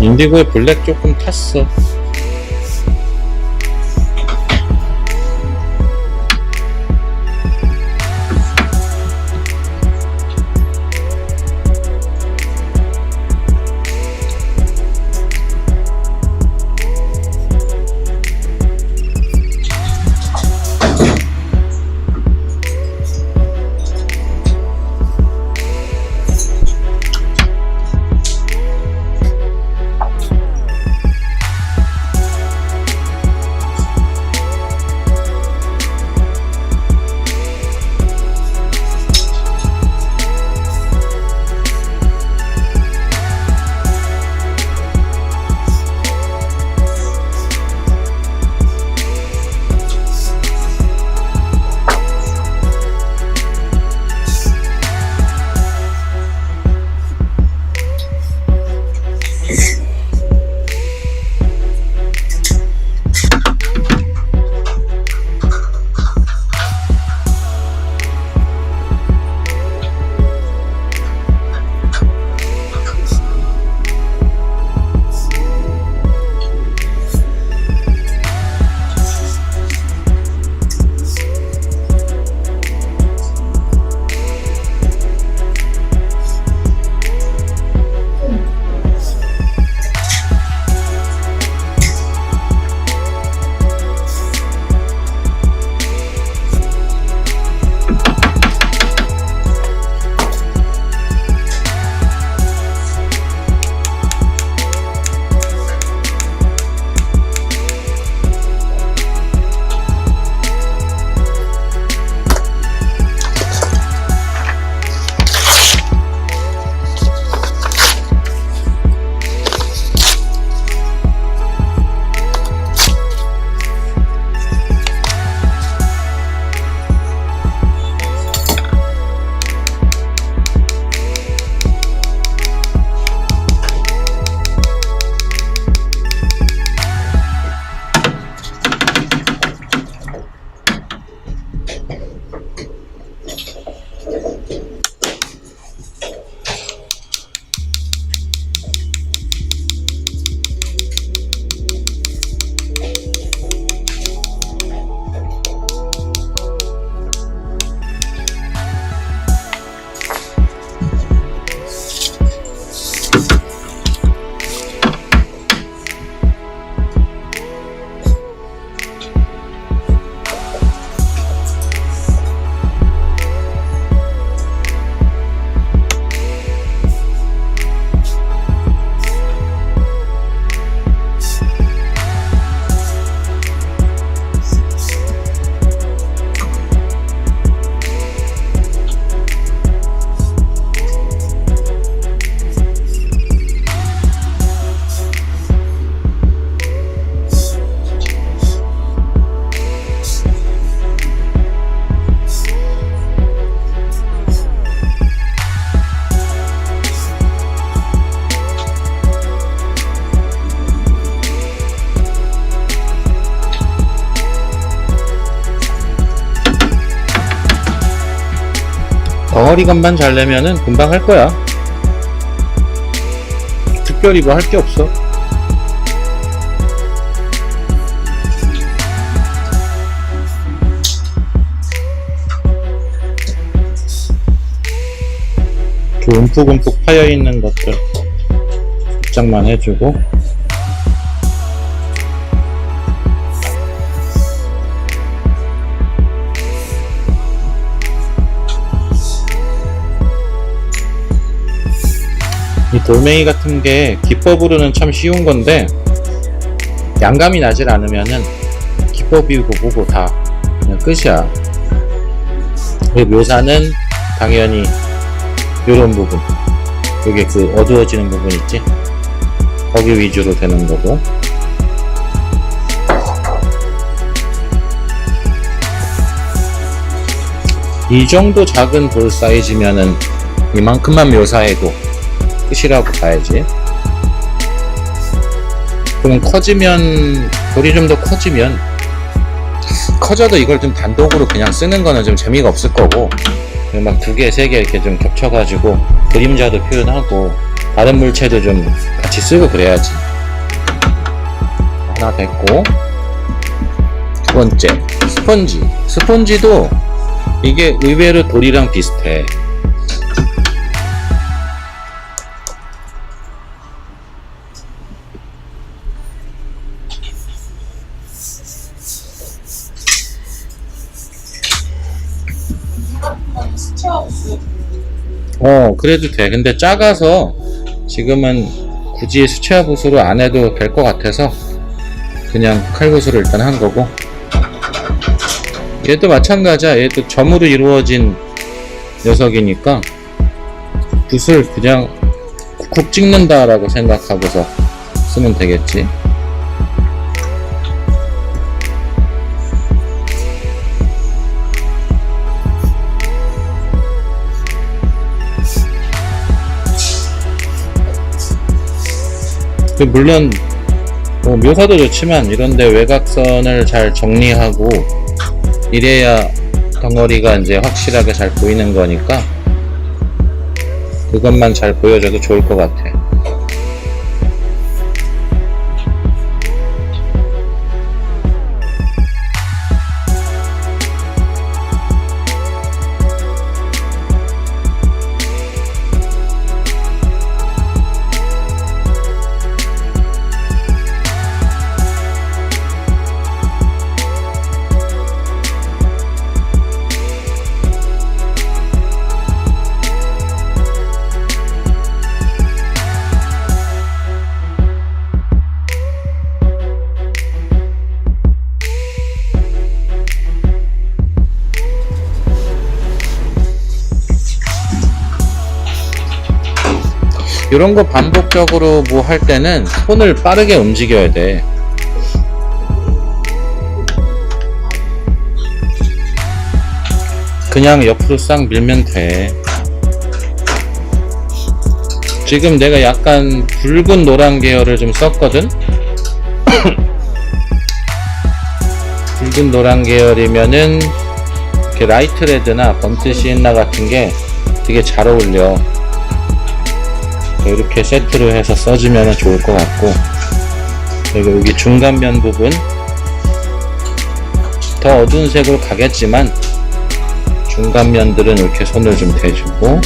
인디고에 블랙 조금 탔어. 덩어리감만 잘 내면은 금방 할 거야. 특별히 뭐 할 게 없어. 이렇게 움푹움푹 파여있는 것들 입장만 해주고, 이 돌멩이 같은 게 기법으로는 참 쉬운 건데 양감이 나질 않으면은 기법이고 뭐고 다 그냥 끝이야. 묘사는 당연히 요런 부분, 여기 그 어두워지는 부분 있지? 거기 위주로 되는 거고, 이 정도 작은 돌 사이즈면은 이만큼만 묘사해도 끝이라고 봐야지. 그럼 커지면, 돌이 좀 더 커져도 이걸 좀 단독으로 그냥 쓰는 거는 좀 재미가 없을 거고, 막 2개, 3개 이렇게 좀 겹쳐가지고 그림자도 표현하고 다른 물체도 좀 같이 쓰고 그래야지. 하나 됐고, 두 번째 스펀지도 이게 의외로 돌이랑 비슷해. 그래도 돼. 근데 작아서 지금은 굳이 수채화 붓으로 안 해도 될 것 같아서 그냥 칼붓으로 일단 한 거고, 얘도 마찬가지야. 얘도 점으로 이루어진 녀석이니까 붓을 그냥 쿡쿡 찍는다 라고 생각하고서 쓰면 되겠지. 물론 묘사도 좋지만 이런데 외곽선을 잘 정리하고 이래야 덩어리가 이제 확실하게 잘 보이는 거니까 그것만 잘 보여줘도 좋을 것 같아. 이런 거 반복적으로 뭐 할 때는 손을 빠르게 움직여야 돼. 그냥 옆으로 싹 밀면 돼. 지금 내가 약간 붉은 노란 계열을 좀 썼거든? 붉은 노란 계열이면은 이렇게 라이트 레드나 번트 시엔나 같은 게 되게 잘 어울려. 이렇게 세트로 해서 써주면 좋을 것 같고, 그리고 여기 중간면 부분 더 어두운 색으로 가겠지만 중간면들은 이렇게 손을 좀 대주고,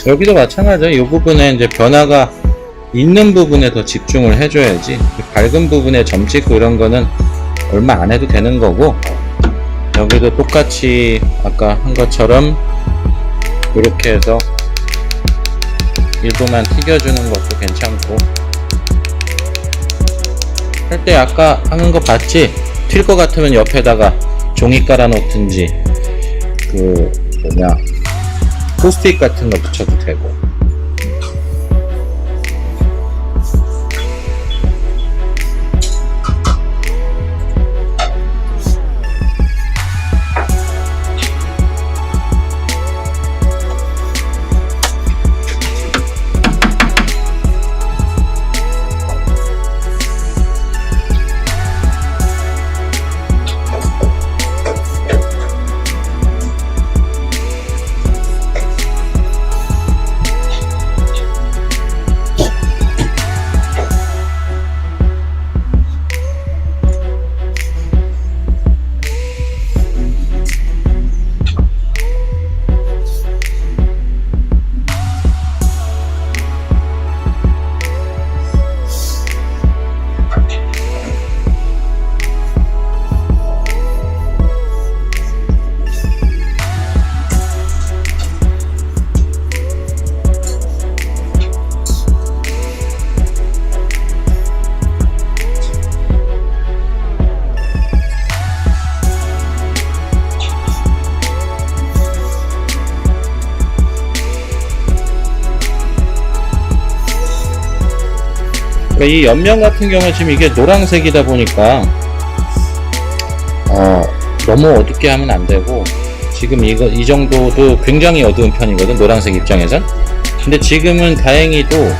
여기도 마찬가지야. 이 부분에 이제 변화가 있는 부분에 더 집중을 해줘야지. 밝은 부분에 점 찍고 이런 거는 얼마 안 해도 되는 거고, 여기도 똑같이 아까 한 것처럼 이렇게 해서 일부만 튀겨주는 것도 괜찮고, 할 때 아까 하는 거 봤지? 튈 것 같으면 옆에다가 종이 깔아 놓든지 포스트잇 같은 거 붙여도 되고. 그러니까 이 옆면 같은 경우에 지금 이게 노란색이다 보니까 너무 어둡게 하면 안 되고, 지금 이 정도도 굉장히 어두운 편이거든, 노란색 입장에선. 근데 지금은 다행히도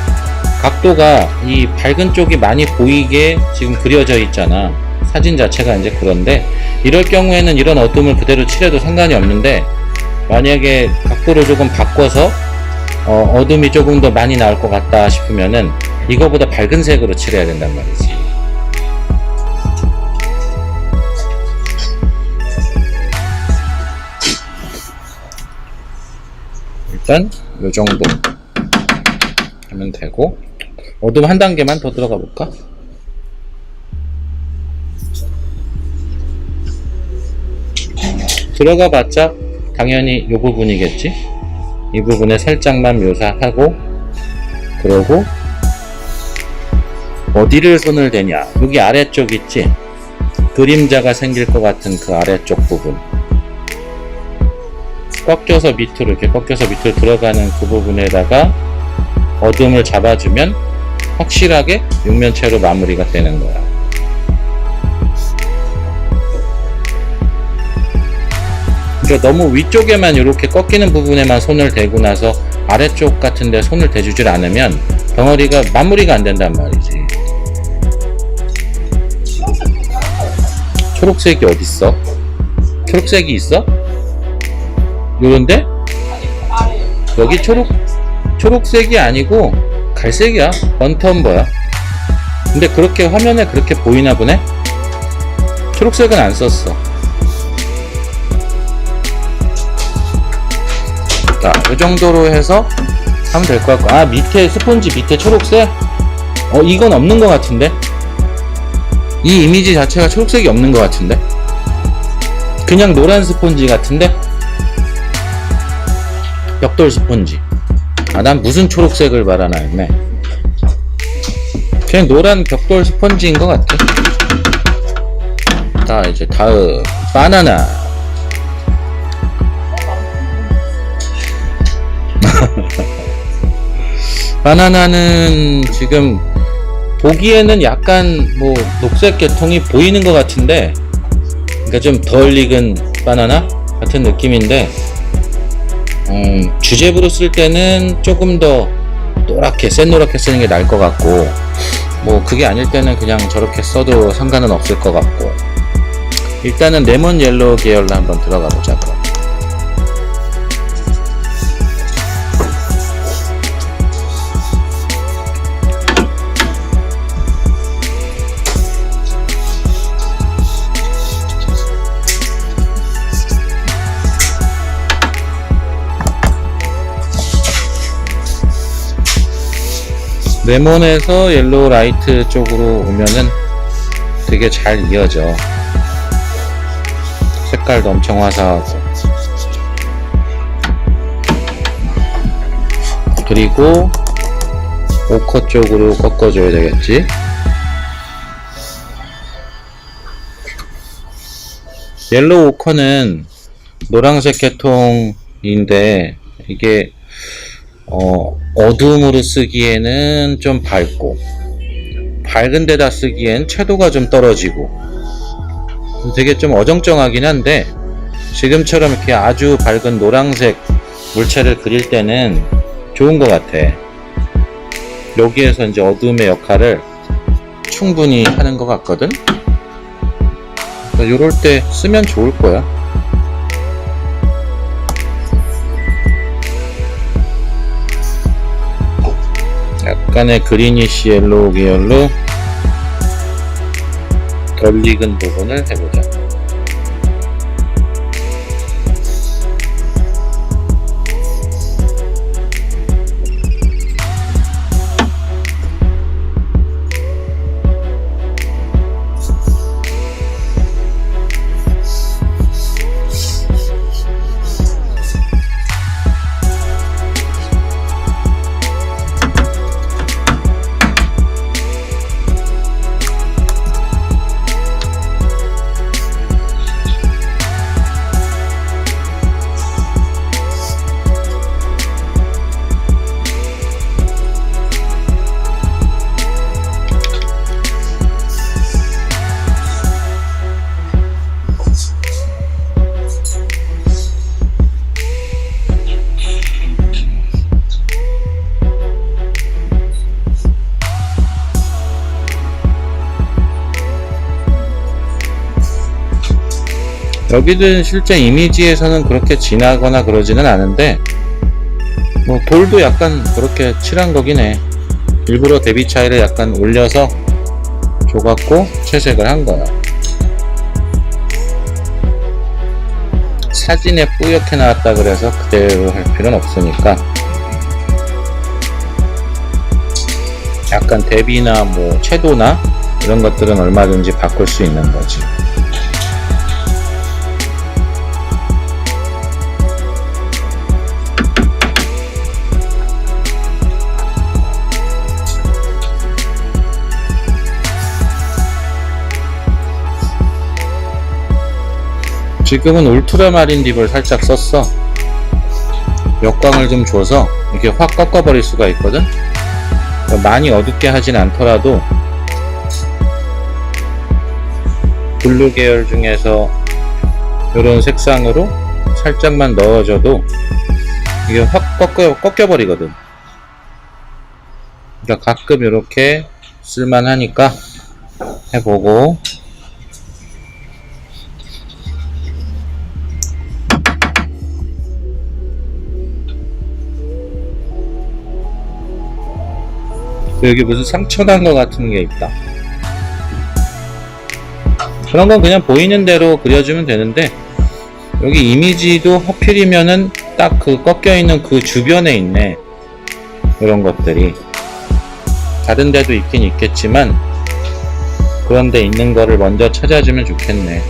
각도가 이 밝은 쪽이 많이 보이게 지금 그려져 있잖아, 사진 자체가. 이제 그런데 이럴 경우에는 이런 어둠을 그대로 칠해도 상관이 없는데, 만약에 각도를 조금 바꿔서 어둠이 조금 더 많이 나올 것 같다 싶으면은 이거보다 밝은 색으로 칠해야 된단 말이지. 일단 요 정도 하면 되고, 어둠 한 단계만 더 들어가 볼까? 들어가 봤자 당연히 이 부분이겠지. 이 부분에 살짝만 묘사하고, 그러고 어디를 손을 대냐, 여기 아래쪽 있지, 그림자가 생길 것 같은 그 아래쪽 부분, 꺾여서 밑으로, 이렇게 꺾여서 밑으로 들어가는 그 부분에다가 어둠을 잡아주면 확실하게 육면체로 마무리가 되는 거야. 그러니까 너무 위쪽에만 이렇게 꺾이는 부분에만 손을 대고 나서 아래쪽 같은 데 손을 대주질 않으면 덩어리가 마무리가 안 된단 말이지. 초록색이 어딨어? 초록색이 있어? 요런데? 여기 초록색이 아니고 갈색이야. 번텀버야. 근데 그렇게 화면에 그렇게 보이나 보네? 초록색은 안 썼어. 자, 이 정도로 해서 하면 될 것 같고. 아, 밑에 스폰지 밑에 초록색? 이건 없는 것 같은데? 이 이미지 자체가 초록색이 없는 것 같은데? 그냥 노란 스폰지 같은데? 벽돌 스폰지. 아, 난 무슨 초록색을 말하나 했네. 그냥 노란 벽돌 스펀지인 것 같아. 자, 이제 다음 바나나. 바나나는 지금 보기에는 약간 뭐 녹색 계통이 보이는 것 같은데, 그러니까 좀 덜 익은 바나나 같은 느낌인데, 주제부로 쓸 때는 조금 더 노랗게, 센노랗게 쓰는 게 나을 것 같고, 뭐 그게 아닐 때는 그냥 저렇게 써도 상관은 없을 것 같고. 일단은 레몬 옐로우 계열로 한번 들어가 보자. 그럼 레몬에서 옐로우 라이트 쪽으로 오면은 되게 잘 이어져. 색깔도 엄청 화사하고. 그리고 오커 쪽으로 꺾어줘야 되겠지. 옐로우 오커는 노란색 계통인데, 이게 어둠으로 쓰기에는 좀 밝고, 밝은 데다 쓰기엔 채도가 좀 떨어지고, 되게 좀 어정쩡하긴 한데, 지금처럼 이렇게 아주 밝은 노란색 물체를 그릴 때는 좋은 것 같아. 여기에서 이제 어둠의 역할을 충분히 하는 것 같거든. 그러니까 요럴 때 쓰면 좋을 거야. 약간의 그리니시 옐로우 계열로 덜 익은 부분을 해보자. 여기는 실제 이미지에서는 그렇게 진하거나 그러지는 않은데 뭐 돌도 약간 그렇게 칠한 거긴 해. 일부러 대비 차이를 약간 올려서 줘갖고 채색을 한 거야. 사진에 뿌옇게 나왔다 그래서 그대로 할 필요는 없으니까 약간 대비나 뭐 채도나 이런 것들은 얼마든지 바꿀 수 있는 거지. 지금은 울트라마린 딥을 살짝 썼어. 역광을 좀 줘서 이렇게 확 꺾어버릴 수가 있거든. 많이 어둡게 하진 않더라도 블루 계열 중에서 이런 색상으로 살짝만 넣어줘도 이게 확 꺾여버리거든. 그러니까 가끔 이렇게 쓸만하니까 해보고. 여기 무슨 상처 난 것 같은 게 있다. 그런 건 그냥 보이는 대로 그려주면 되는데, 여기 이미지도 하필이면은 딱 그 꺾여 있는 그 주변에 있네. 이런 것들이 다른 데도 있긴 있겠지만 그런 데 있는 거를 먼저 찾아주면 좋겠네.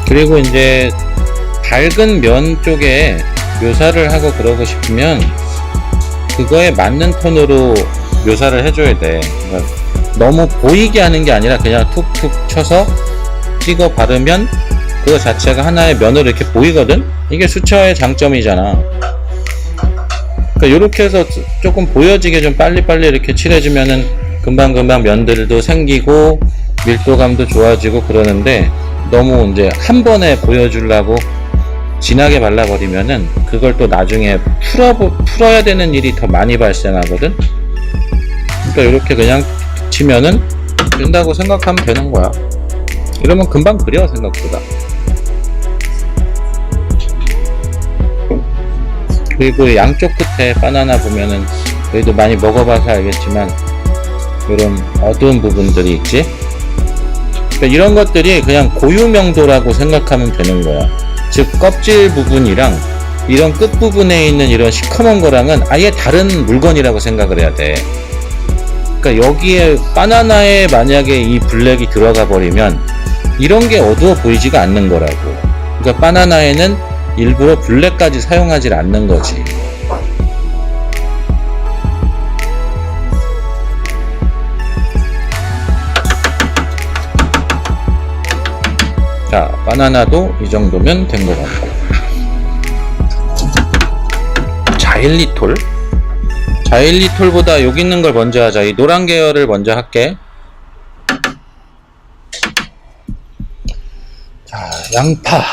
그리고 이제 밝은 면 쪽에 묘사를 하고 그러고 싶으면 그거에 맞는 톤으로 묘사를 해줘야 돼. 그러니까 너무 보이게 하는 게 아니라 그냥 툭툭 쳐서 찍어 바르면 그거 자체가 하나의 면으로 이렇게 보이거든? 이게 수채화의 장점이잖아. 그러니까 이렇게 해서 조금 보여지게 좀 빨리빨리 이렇게 칠해주면은 금방금방 면들도 생기고 밀도감도 좋아지고 그러는데, 너무 이제 한 번에 보여주려고 진하게 발라버리면은 그걸 또 나중에 풀어야 되는 일이 더 많이 발생하거든. 그러니까 이렇게 그냥 치면은 된다고 생각하면 되는 거야. 이러면 금방 그려, 생각보다. 그리고 양쪽 끝에 바나나 보면은 그래도 많이 먹어봐서 알겠지만 이런 어두운 부분들이 있지. 그러니까 이런 것들이 그냥 고유명도라고 생각하면 되는 거야. 즉 껍질 부분이랑 이런 끝 부분에 있는 이런 시커먼 거랑은 아예 다른 물건이라고 생각을 해야 돼. 그러니까 여기에 바나나에 만약에 이 블랙이 들어가 버리면 이런 게 어두워 보이지가 않는 거라고. 그러니까 바나나에는 일부러 블랙까지 사용하지 않는 거지. 자, 바나나도 이 정도면 된 것 같고. 자일리톨? 자일리톨보다 여기 있는 걸 먼저 하자. 이 노란 계열을 먼저 할게. 자, 양파.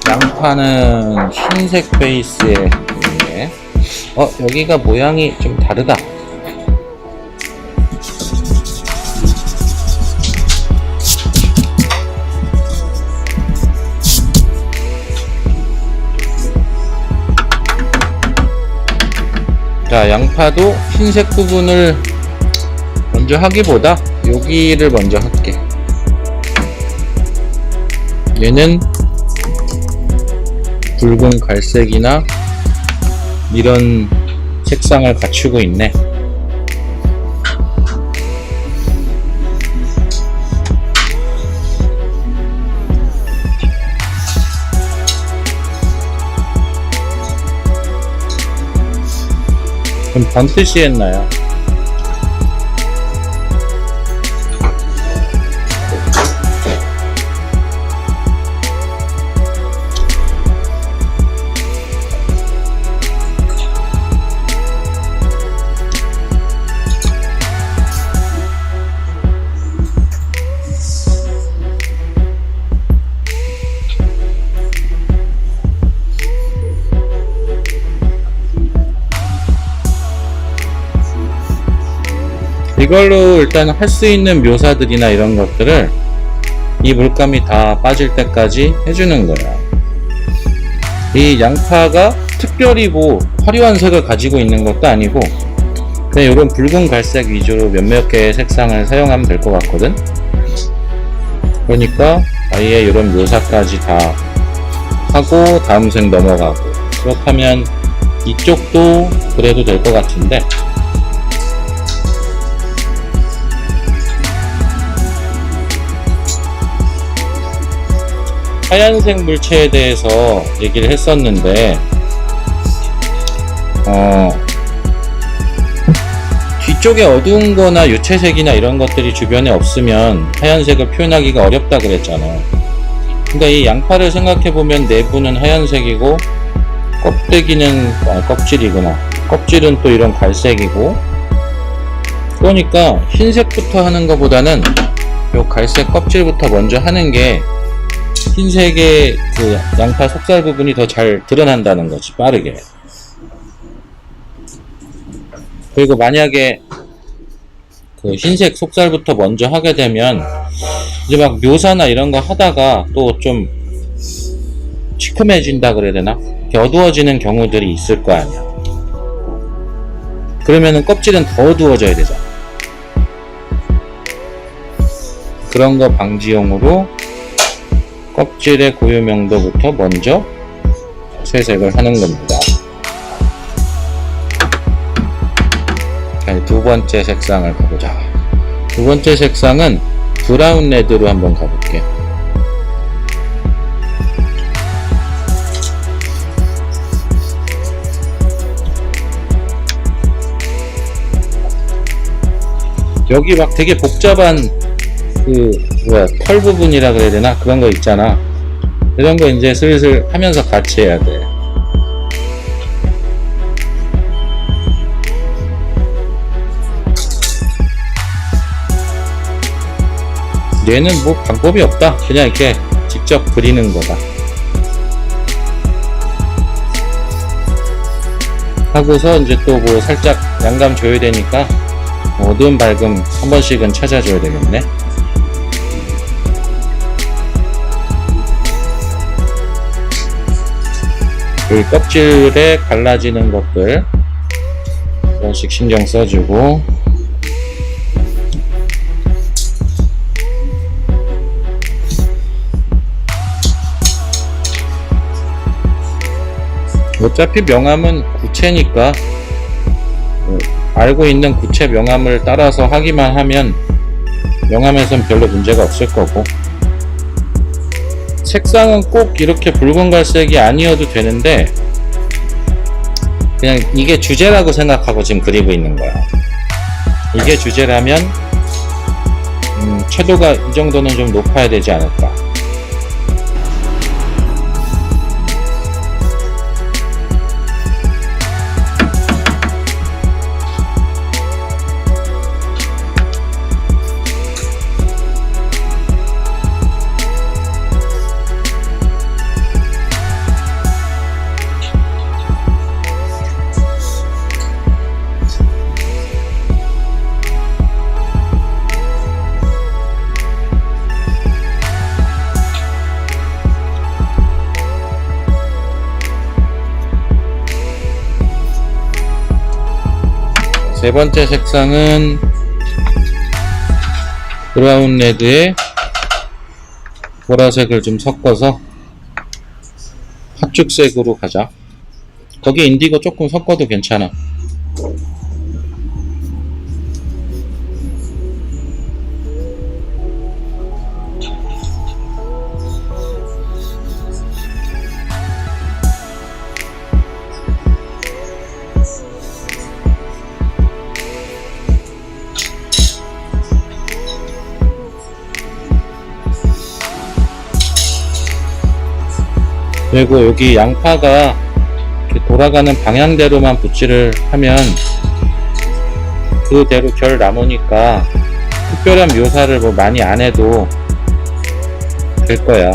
양파는 흰색 베이스에 있네. 여기가 모양이 좀 다르다. 자, 양파도 흰색 부분을 먼저 하기보다 여기를 먼저 할게. 얘는 붉은 갈색이나 이런 색상을 갖추고 있네. 좀 번듯이 했나요? 이걸로 일단 할 수 있는 묘사들이나 이런 것들을 이 물감이 다 빠질 때까지 해주는 거야. 이 양파가 특별히 뭐 화려한 색을 가지고 있는 것도 아니고 그냥 이런 붉은 갈색 위주로 몇몇 개의 색상을 사용하면 될 것 같거든. 그러니까 아예 이런 묘사까지 다 하고 다음 색 넘어가고, 그렇다면 이쪽도 그래도 될 것 같은데, 하얀색 물체에 대해서 얘기를 했었는데 뒤쪽에 어두운 거나 유채색이나 이런 것들이 주변에 없으면 하얀색을 표현하기가 어렵다 그랬잖아. 근데 이 양파를 생각해보면 내부는 하얀색이고 껍데기는 껍질이구나. 껍질은 또 이런 갈색이고, 그러니까 흰색부터 하는 것보다는 요 갈색 껍질부터 먼저 하는 게 흰색의 그 양파 속살 부분이 더 잘 드러난다는 거지, 빠르게. 그리고 만약에 그 흰색 속살부터 먼저 하게 되면 이제 막 묘사나 이런 거 하다가 또 좀 시큼해진다 그래야 되나? 어두워지는 경우들이 있을 거 아니야. 그러면은 껍질은 더 어두워져야 되잖아. 그런 거 방지용으로 껍질의 고유 명도부터 먼저 채색을 하는 겁니다. 두 번째 색상을 가보자. 두 번째 색상은 브라운 레드로 한번 가볼게. 여기 막 되게 복잡한 털 부분이라 그래야 되나? 그런 거 있잖아. 이런 거 이제 슬슬 하면서 같이 해야 돼. 얘는 뭐 방법이 없다. 그냥 이렇게 직접 그리는 거다. 하고서 이제 또 뭐 살짝 양감 줘야 되니까 어두운 밝음 한 번씩은 찾아줘야 되겠네. 이 껍질에 갈라지는 것들 한 번씩 신경 써주고, 어차피 명암은 구체니까 알고 있는 구체 명암을 따라서 하기만 하면 명암에선 별로 문제가 없을 거고, 색상은 꼭 이렇게 붉은 갈색이 아니어도 되는데 그냥 이게 주제라고 생각하고 지금 그리고 있는 거야. 이게 주제라면 채도가 이 정도는 좀 높아야 되지 않을까. 세 번째 색상은 브라운 레드에 보라색을 좀 섞어서 팥죽색으로 가자. 거기 인디고 조금 섞어도 괜찮아. 그리고 여기 양파가 이렇게 돌아가는 방향대로만 붓질을 하면 그대로 결 남으니까 특별한 묘사를 뭐 많이 안 해도 될 거야.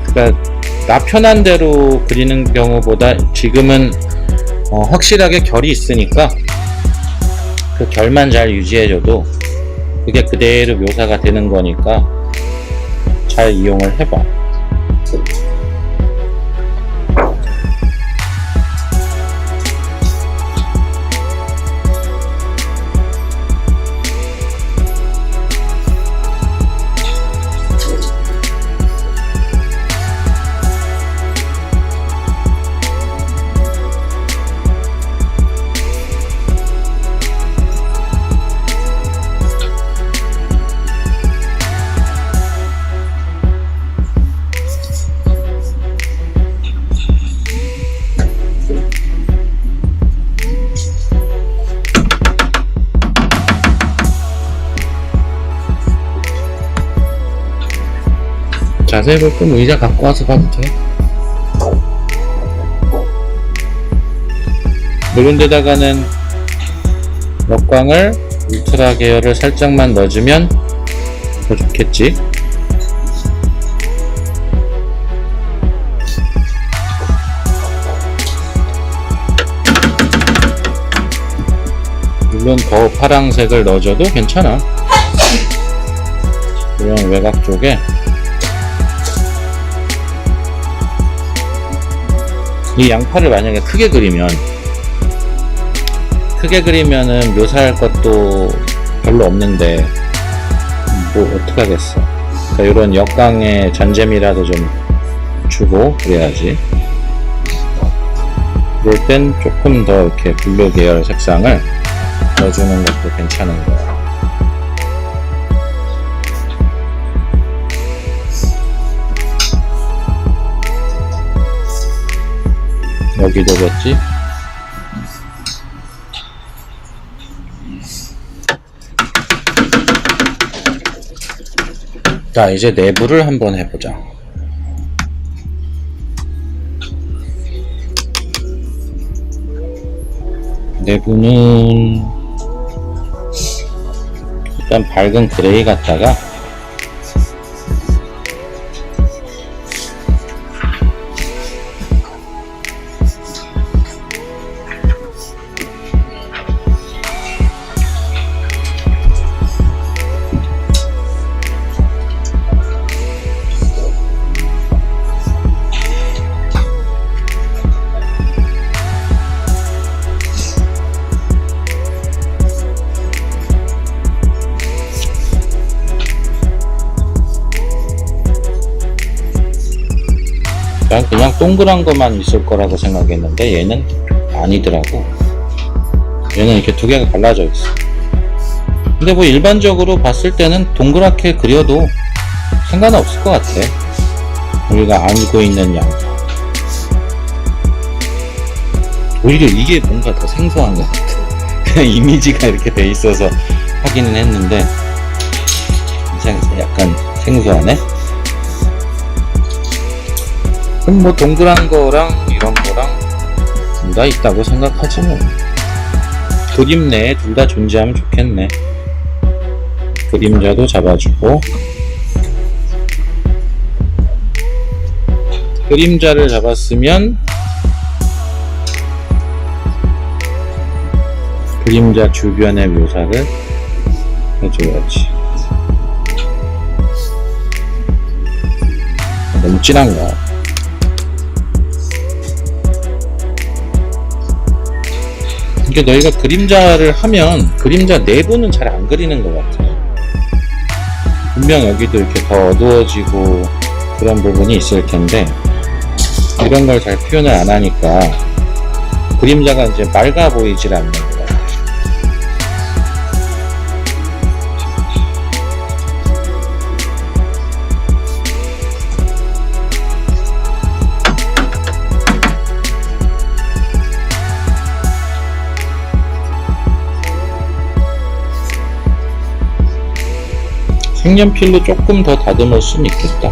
그러니까 나 편한 대로 그리는 경우보다 지금은 확실하게 결이 있으니까 그 결만 잘 유지해줘도 그게 그대로 묘사가 되는 거니까 잘 이용을 해봐. 자세히 볼 거면 의자 갖고 와서 봐도 돼. 이런 데다가는 역광을 울트라 계열을 살짝만 넣어주면 더 좋겠지. 물론 더 파랑색을 넣어줘도 괜찮아. 이런 외곽 쪽에 이 양파를 만약에 크게 그리면은 묘사할 것도 별로 없는데 뭐 어떡하겠어. 그러니까 이런 역광의 잔재미라도 좀 주고 그래야지. 그럴 땐 조금 더 이렇게 블루 계열 색상을 넣어주는 것도 괜찮은 거야. 여기도 그렇지. 자, 이제 내부를 한번 해보자. 내부는 일단 밝은 그레이 갖다가 난 그냥 동그란 것만 있을 거라고 생각했는데 얘는 아니더라고. 얘는 이렇게 두 개가 갈라져 있어. 근데 뭐 일반적으로 봤을 때는 동그랗게 그려도 상관없을 것 같아. 우리가 알고 있는 양파. 오히려 이게 뭔가 더 생소한 것 같아. 그냥 이미지가 이렇게 돼 있어서 하기는 했는데 약간 생소하네. 그럼 뭐 동그란 거랑 이런 거랑 둘 다 있다고 생각하지 뭐. 그림 내에 둘 다 존재하면 좋겠네. 그림자도 잡아주고, 그림자를 잡았으면 그림자 주변의 묘사를 해줘야지. 너무 진한 거야. 이게 너희가 그림자를 하면 그림자 내부는 잘 안 그리는 것 같아. 분명 여기도 이렇게 더 어두워지고 그런 부분이 있을 텐데 이런 걸 잘 표현을 안 하니까 그림자가 이제 맑아 보이질 않는 것 같아. 색연필로 조금 더 다듬을 수는 있겠다.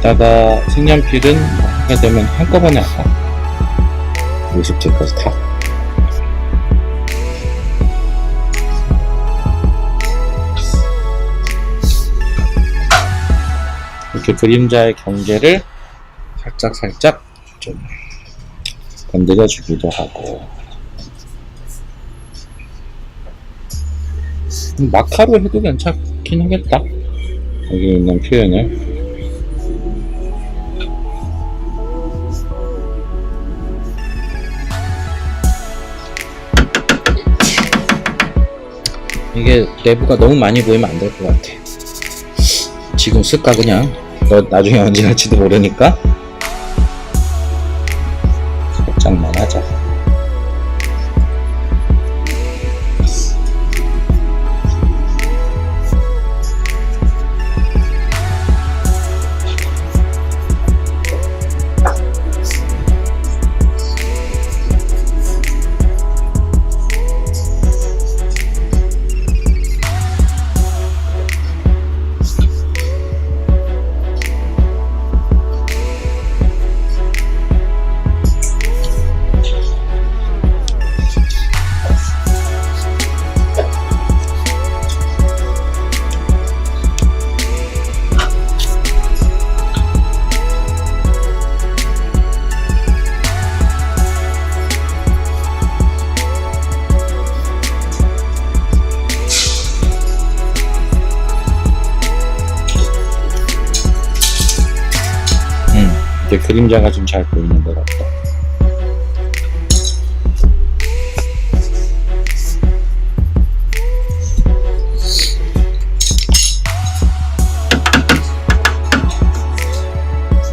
이따가 색연필은 하게 되면 한꺼번에 할까? 50개까지 다. 이렇게 그림자의 경계를 살짝 좀 건드려 주기도 하고, 마카로 해도 괜찮긴 하겠다. 여기 있는 표현을. 이게 내부가 너무 많이 보이면 안 될 것 같아. 지금 쓸까 그냥? 너 나중에 언제 할지도 모르니까 살짝만 하자. 이제 그림자가 좀 잘 보이는 것 같다.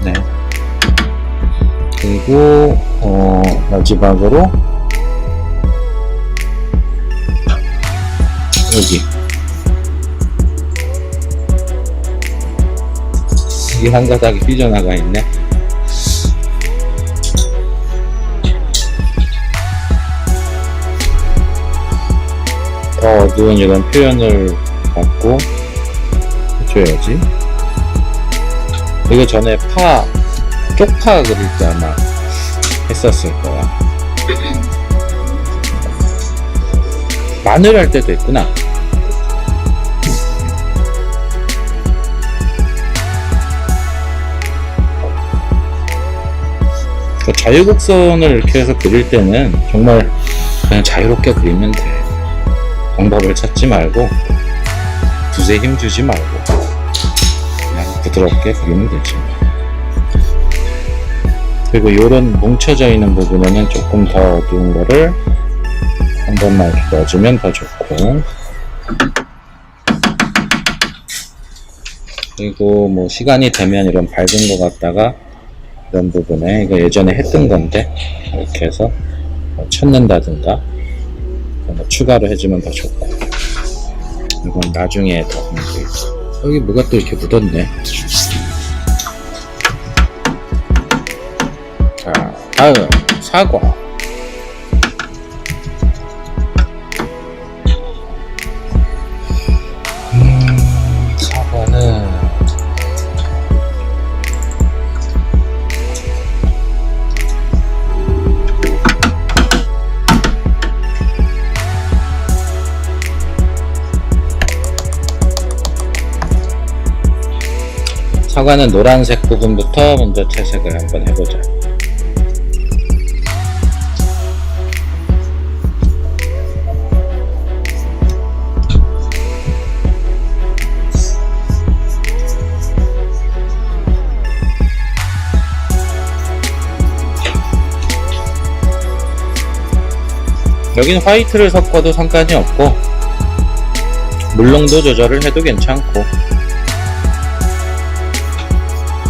네. 그리고 마지막으로 여기 이 한 가닥이 삐져나가 있네. 더 어두운 이런 표현을 갖고 해줘야지. 이거 전에 쪽파 그릴 때 아마 했었을 거야. 마늘 할 때도 했구나. 자유곡선을 이렇게 해서 그릴 때는 정말 그냥 자유롭게 그리면 돼. 방법을 찾지 말고 붓에 힘 주지 말고 그냥 부드럽게 그리면 되지. 그리고 이런 뭉쳐져 있는 부분에는 조금 더 어두운 거를 한 번만 이렇게 넣어주면 더 좋고, 그리고 뭐 시간이 되면 이런 밝은 거 갖다가 이런 부분에, 이거 예전에 했던 건데 이렇게 해서 쳤는다든가 뭐 추가로 해주면 더 좋고, 이건 나중에 더 하면 되겠고. 여기 뭐가 또 이렇게 묻었네. 자, 다음 사과. 사과는 사과는 노란색 부분부터 먼저 채색을 한번 해보자. 여기는 화이트를 섞어도 상관이 없고 물농도 조절을 해도 괜찮고,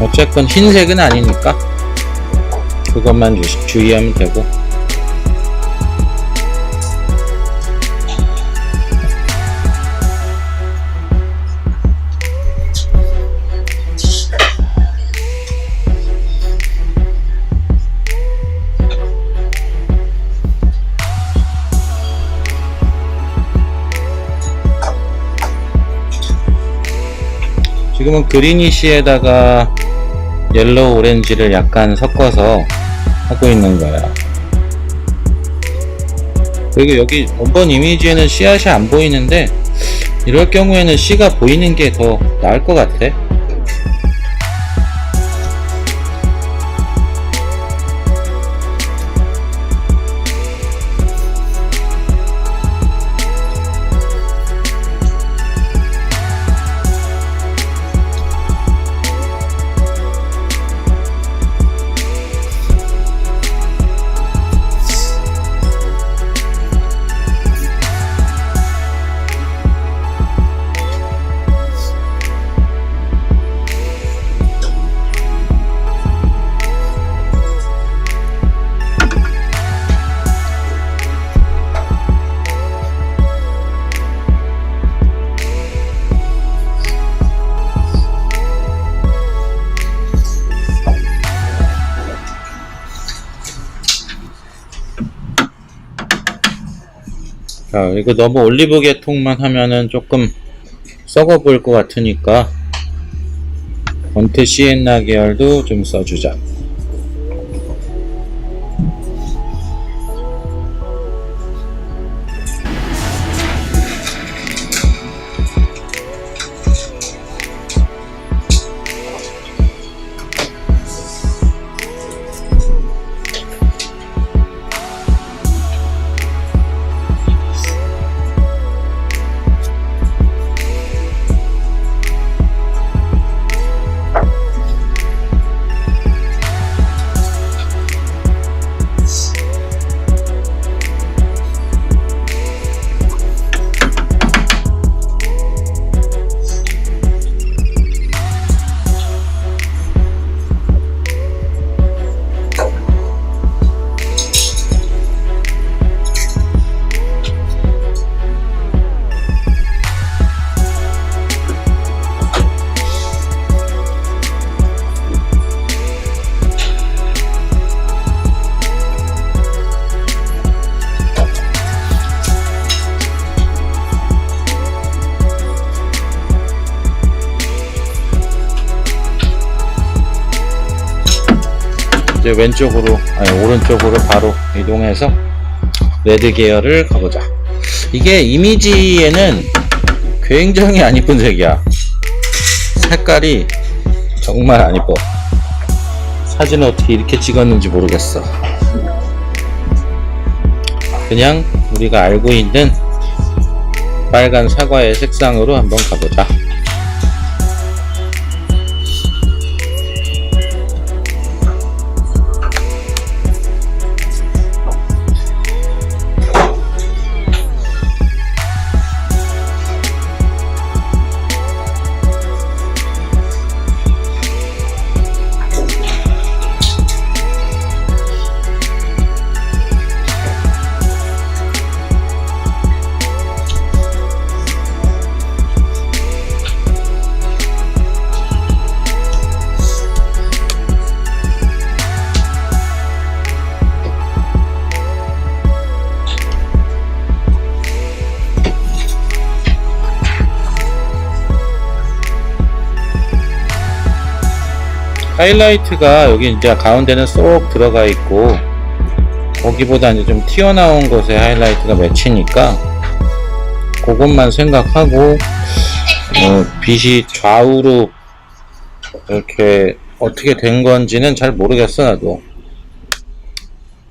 어쨌건 흰색은 아니니까 그것만 주의하면 되고. 지금은 그리니시에다가 옐로우 오렌지를 약간 섞어서 하고 있는 거야. 그리고 여기 원본 이미지에는 씨앗이 안 보이는데 이럴 경우에는 씨가 보이는 게 더 나을 것 같아. 자, 이거 너무 올리브 계통만 하면은 조금 썩어 보일 것 같으니까 본트 시엔나 계열도 좀 써주자. 이제 왼쪽으로 아니 오른쪽으로 바로 이동해서 레드 계열을 가보자. 이게 이미지에는 굉장히 안 이쁜 색이야. 색깔이 정말 안 이뻐. 사진을 어떻게 이렇게 찍었는지 모르겠어. 그냥 우리가 알고 있는 빨간 사과의 색상으로 한번 가보자. 하이라이트가 여기 이제 가운데는 쏙 들어가 있고 거기보다 이제 좀 튀어나온 곳에 하이라이트가 맺히니까 그것만 생각하고 빛이 좌우로 이렇게 어떻게 된 건지는 잘 모르겠어. 나도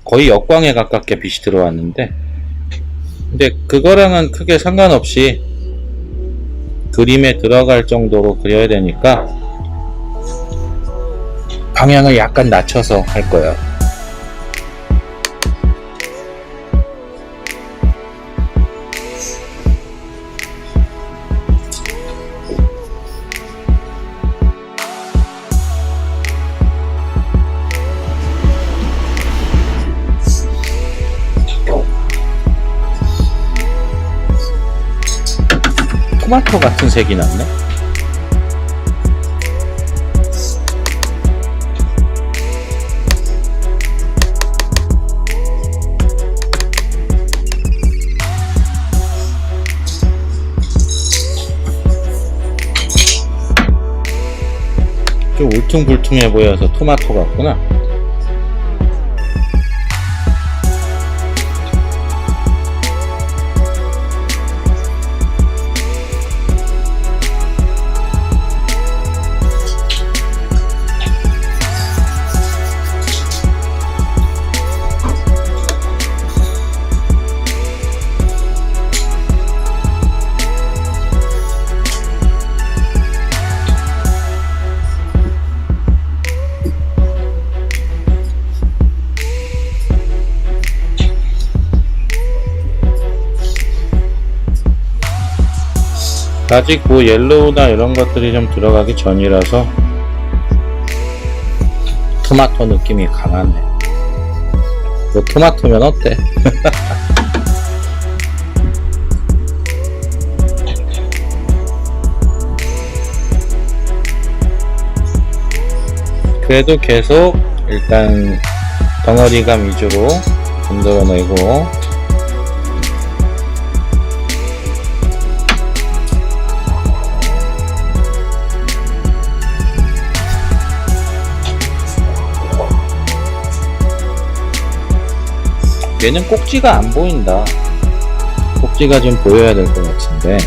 거의 역광에 가깝게 빛이 들어왔는데 근데 그거랑은 크게 상관없이 그림에 들어갈 정도로 그려야 되니까 방향을 약간 낮춰서 할 거야. 토마토 같은 색이 났네. 좀 울퉁불퉁해 보여서 토마토 같구나. 아직 뭐 옐로우나 이런 것들이 좀 들어가기 전이라서 토마토 느낌이 강하네. 뭐 토마토면 어때? 그래도 계속 일단 덩어리감 위주로 만들어내고, 얘는 꼭지가 안 보인다. 꼭지가 좀 보여야 될 것 같은데.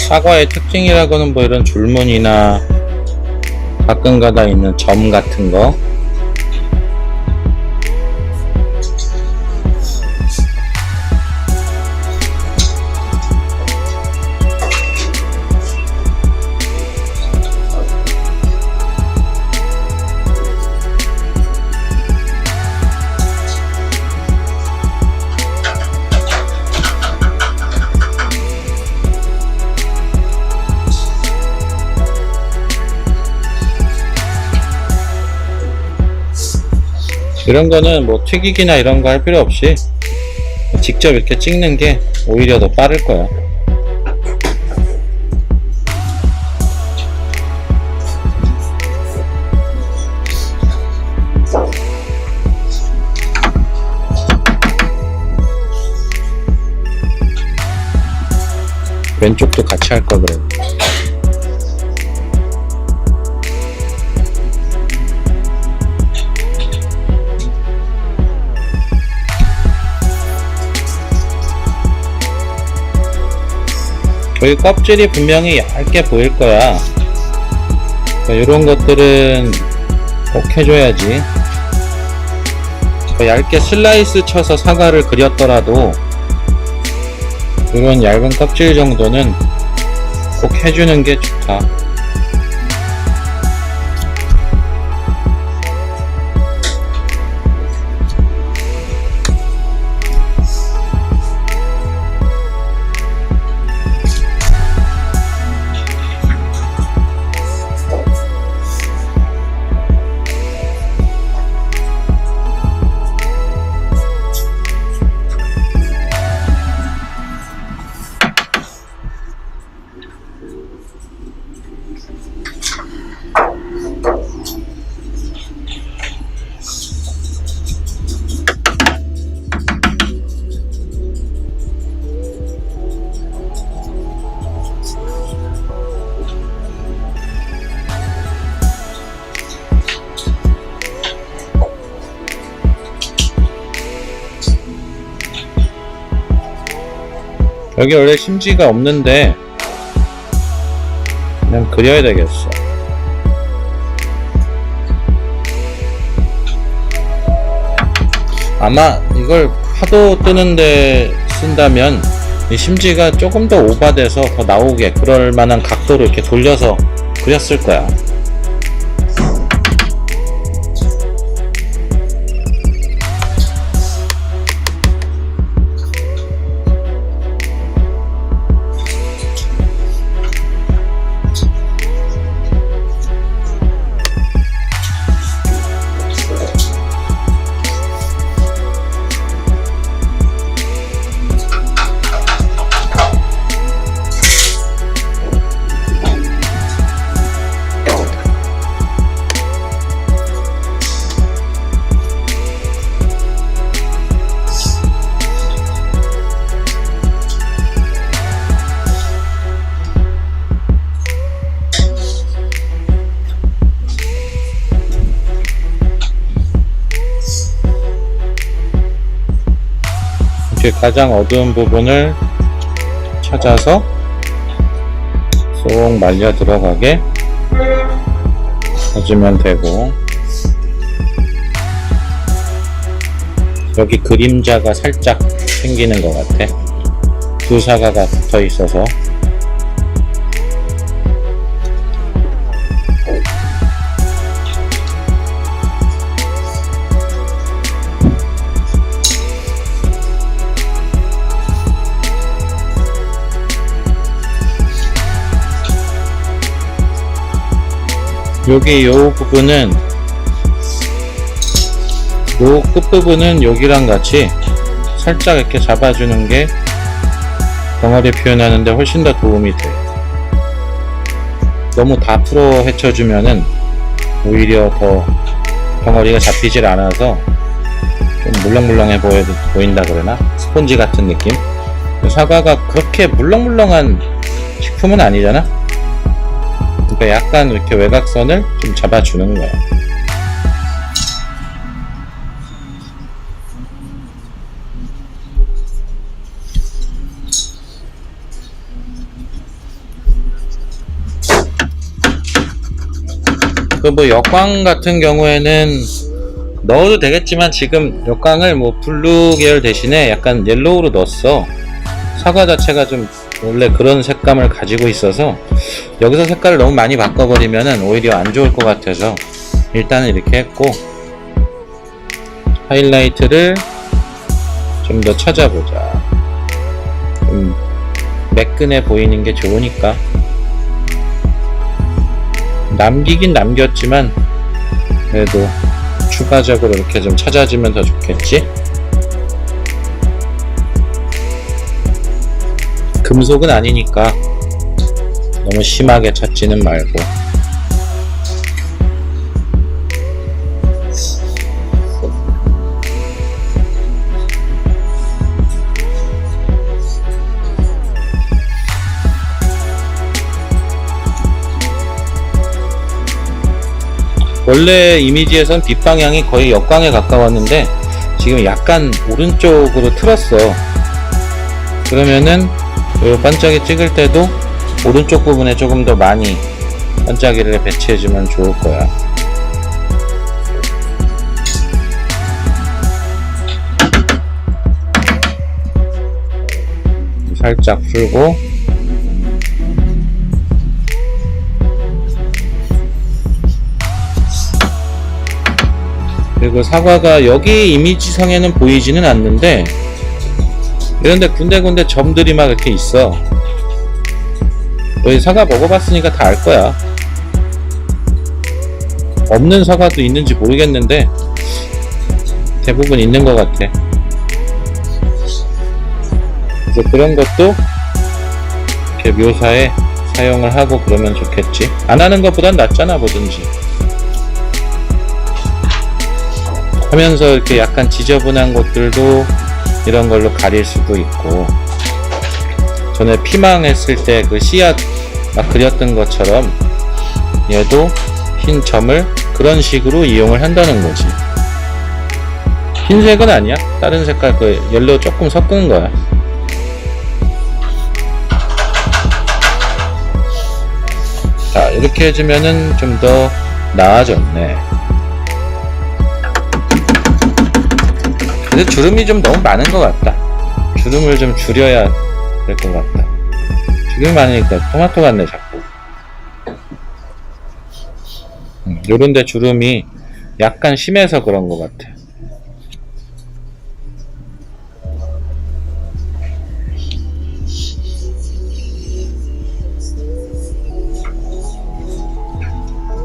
사과의 특징이라고는 뭐 이런 줄무늬나 가끔가다 있는 점 같은 거, 이런 거는 뭐 튀기기나 이런 거 할 필요 없이 직접 이렇게 찍는 게 오히려 더 빠를 거야. 왼쪽도 같이 할 걸 그래. 여기 껍질이 분명히 얇게 보일 거야. 이런 것들은 꼭 해줘야지. 얇게 슬라이스 쳐서 사과를 그렸더라도 이런 얇은 껍질 정도는 꼭 해주는 게 좋다. 여기 원래 심지가 없는데 그냥 그려야 되겠어. 아마 이걸 파도 뜨는데 쓴다면 이 심지가 조금 더 오버돼서 더 나오게 그럴 만한 각도로 이렇게 돌려서 그렸을 거야. 이렇게 가장 어두운 부분을 찾아서 쏙 말려 들어가게 해주면 되고, 여기 그림자가 살짝 생기는 것 같아. 두 사과가 붙어 있어서. 여기 요 부분은, 요 끝부분은 여기랑 같이 살짝 이렇게 잡아주는 게 덩어리 표현하는데 훨씬 더 도움이 돼. 너무 다 풀어 헤쳐주면은 오히려 더 덩어리가 잡히질 않아서 좀 물렁물렁해 보인다 그러나? 스폰지 같은 느낌? 사과가 그렇게 물렁물렁한 식품은 아니잖아? 그러니까 약간 이렇게 외곽선을 좀 잡아주는 거야. 그 뭐 역광 같은 경우에는 넣어도 되겠지만 지금 역광을 뭐 블루 계열 대신에 약간 옐로우로 넣었어. 사과 자체가 좀 원래 그런 색감을 가지고 있어서 여기서 색깔을 너무 많이 바꿔버리면은 오히려 안 좋을 것 같아서 일단은 이렇게 했고, 하이라이트를 좀 더 찾아보자. 좀 매끈해 보이는 게 좋으니까. 남기긴 남겼지만 그래도 추가적으로 이렇게 좀 찾아주면 더 좋겠지? 금속은 아니니까 너무 심하게 찾지는 말고. 원래 이미지에선 빛 방향이 거의 역광에 가까웠는데 지금 약간 오른쪽으로 틀었어. 그러면은 요 반짝이 찍을 때도 오른쪽 부분에 조금 더 많이 반짝이를 배치해주면 좋을 거야. 살짝 풀고, 그리고 사과가 여기 이미지상에는 보이지는 않는데 이런데 군데군데 점들이 막 이렇게 있어. 너희 사과 먹어봤으니까 다 알 거야. 없는 사과도 있는지 모르겠는데 대부분 있는 것 같아. 그래서 그런 것도 이렇게 묘사에 사용을 하고 그러면 좋겠지. 안 하는 것보단 낫잖아, 뭐든지. 하면서 이렇게 약간 지저분한 곳들도 이런 걸로 가릴 수도 있고, 전에 피망했을 때 그 씨앗 막 그렸던 것처럼 얘도 흰 점을 그런 식으로 이용을 한다는 거지. 흰색은 아니야. 다른 색깔 그 옐로우 조금 섞은 거야. 자, 이렇게 해주면은 좀 더 나아졌네. 근데 주름이 좀 너무 많은 것 같다. 주름을 좀 줄여야 될 것 같다. 주름이 많으니까 토마토 같네 자꾸. 요런데 주름이 약간 심해서 그런 것 같아.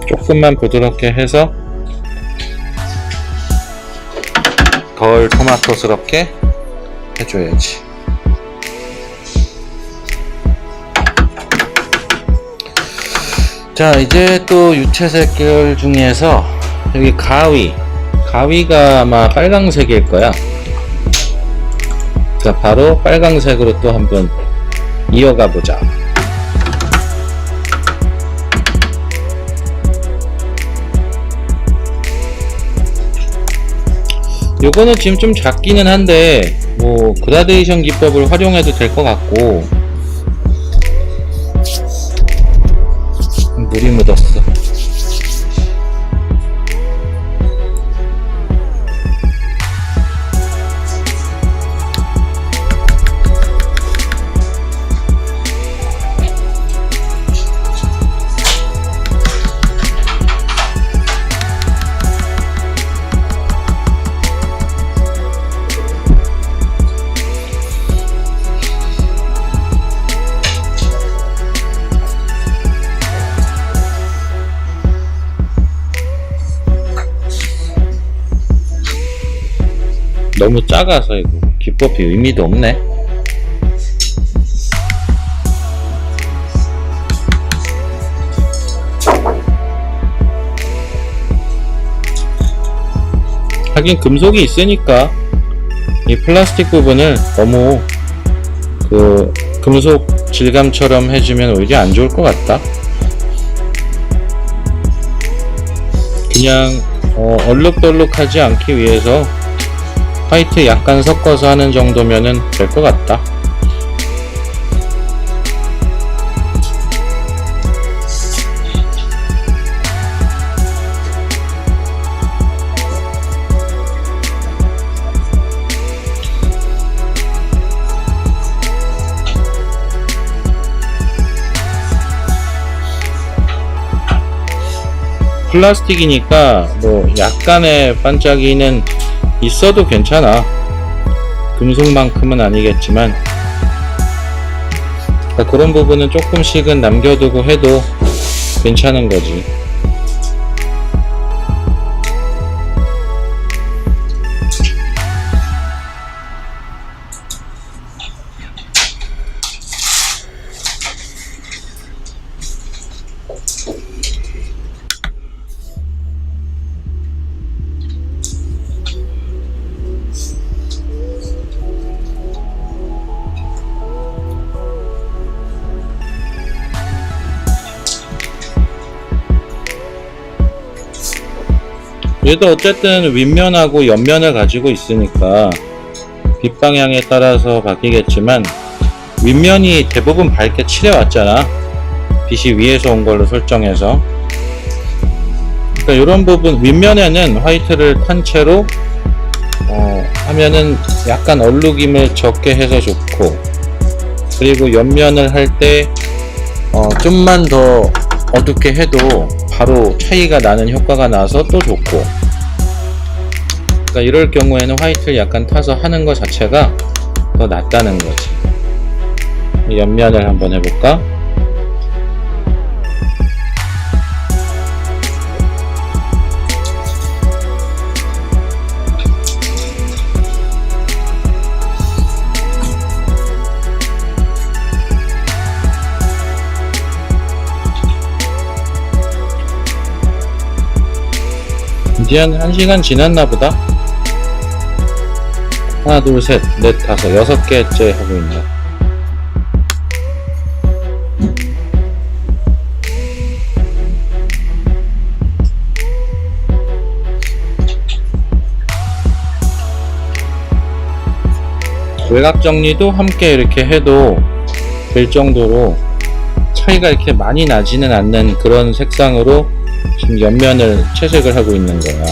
조금만 부드럽게 해서 덜 토마토스럽게 해줘야지. 자, 이제 또 유채색 중에서 여기 가위가 아마 빨강색일 거야. 자, 바로 빨강색으로 또 한번 이어가 보자. 요거는 지금 좀 작기는 한데 뭐 그라데이션 기법을 활용해도 될 것 같고. 물이 묻었어. 너무 작아서 이거 기법이 의미도 없네. 하긴 금속이 있으니까 이 플라스틱 부분을 너무 그 금속 질감처럼 해주면 오히려 안 좋을 것 같다. 그냥 얼룩덜룩하지 않기 위해서 화이트 약간 섞어서 하는 정도면은 될 것 같다. 플라스틱이니까 뭐 약간의 반짝이는 있어도 괜찮아. 금속만큼은 아니겠지만 그런 부분은 조금씩은 남겨두고 해도 괜찮은 거지. 얘도 어쨌든 윗면하고 옆면을 가지고 있으니까 빛 방향에 따라서 바뀌겠지만 윗면이 대부분 밝게 칠해왔잖아. 빛이 위에서 온 걸로 설정해서. 그러니까 이런 부분 윗면에는 화이트를 탄 채로 하면은 약간 얼룩임을 적게 해서 좋고, 그리고 옆면을 할 때 좀만 더 어둡게 해도 바로 차이가 나는 효과가 나서 또 좋고. 그러니까 이럴 경우에는 화이트를 약간 타서 하는 것 자체가 더 낫다는 거지. 옆면을 한번 해볼까? 이제 한 1시간 지났나 보다. 하나, 둘, 셋, 넷, 다섯, 6개째 하고 있네. 외곽 정리도 함께 이렇게 해도 될 정도로 차이가 이렇게 많이 나지는 않는 그런 색상으로 지금 옆면을 채색을 하고 있는 거야.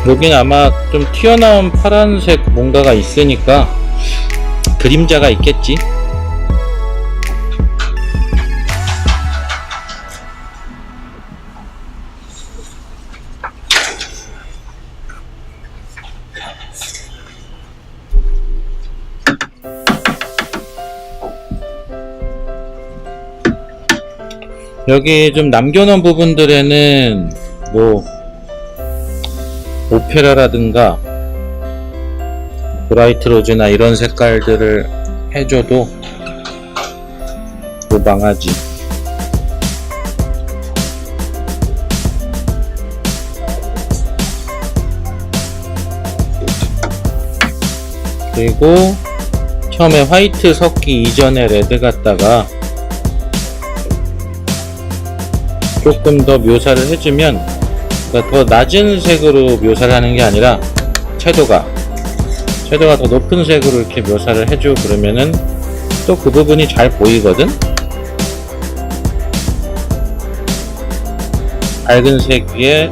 여긴 아마 좀 튀어나온 파란색 뭔가가 있으니까 그림자가 있겠지. 여기 좀 남겨놓은 부분들에는 뭐 오페라라든가 브라이트 로즈나 이런 색깔들을 해줘도 무방하지. 그리고 처음에 화이트 섞기 이전에 레드 갖다가 조금 더 묘사를 해주면, 그러니까 더 낮은 색으로 묘사를 하는 게 아니라 채도가 더 높은 색으로 이렇게 묘사를 해주고 그러면은 또 그 부분이 잘 보이거든. 밝은 색 위에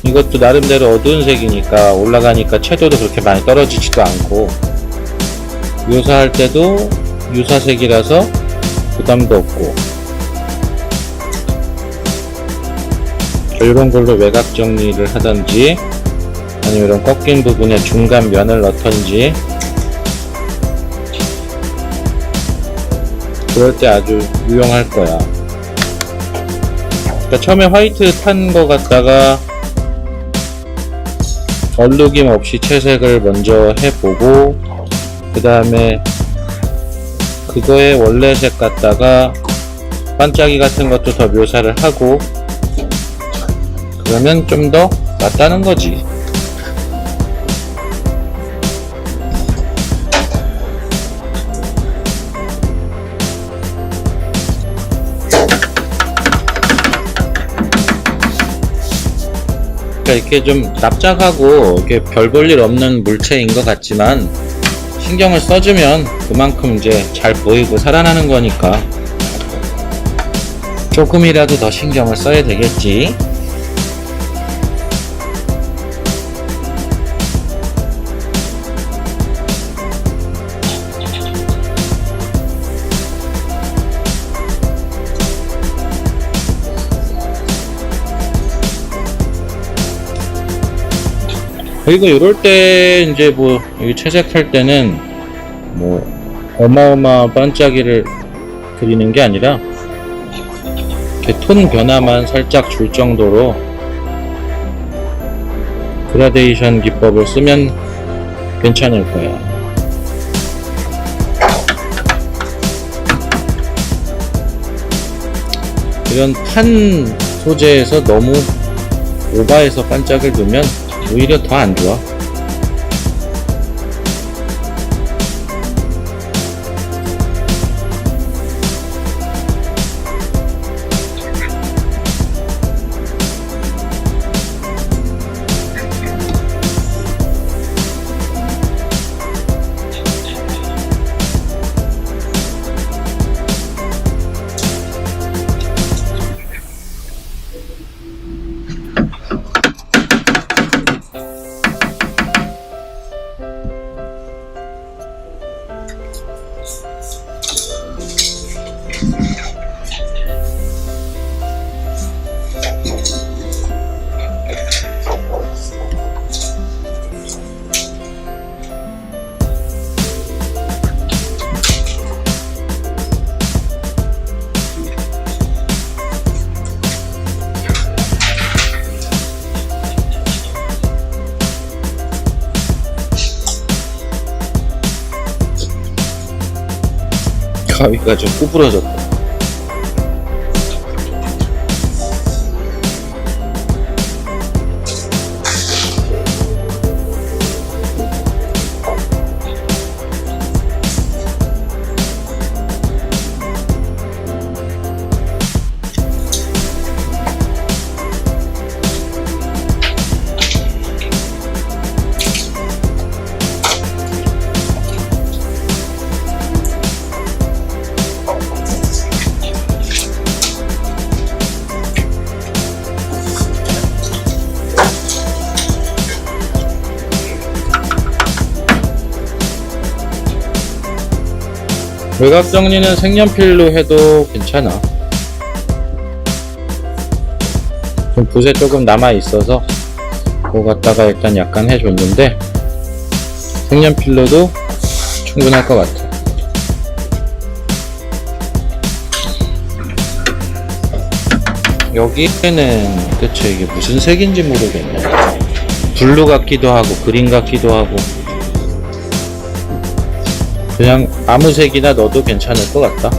이것도 나름대로 어두운 색이니까 올라가니까 채도도 그렇게 많이 떨어지지도 않고, 묘사할 때도 유사색이라서 부담도 없고, 이런 걸로 외곽 정리를 하던지 아니면 이런 꺾인 부분에 중간 면을 넣던지 그럴 때 아주 유용할 거야. 그러니까 처음에 화이트 탄 거 갖다가 얼룩임 없이 채색을 먼저 해보고, 그 다음에 그거의 원래 색 갖다가 반짝이 같은 것도 더 묘사를 하고, 그러면 좀 더 낫다는 거지. 그러니까 이렇게 좀 납작하고 이렇게 별 볼 일 없는 물체인 것 같지만 신경을 써주면 그만큼 이제 잘 보이고 살아나는 거니까 조금이라도 더 신경을 써야 되겠지. 그리고 이럴 때 이제 뭐 여기 채색할 때는 뭐 어마어마한 반짝이를 그리는 게 아니라 이렇게 톤 변화만 살짝 줄 정도로 그라데이션 기법을 쓰면 괜찮을 거야. 이런 탄 소재에서 너무 오버해서 반짝을 두면 오히려 더 안 좋아. 가위가 좀 구부러졌다. 외곽 정리는 색연필로 해도 괜찮아. 좀 붓에 조금 남아 있어서 그거 갖다가 일단 약간 해줬는데 색연필로도 충분할 것 같아. 여기에는 대체 이게 무슨 색인지 모르겠네. 블루 같기도 하고 그린 같기도 하고. 그냥 아무 색이나 넣어도 괜찮을 것 같다.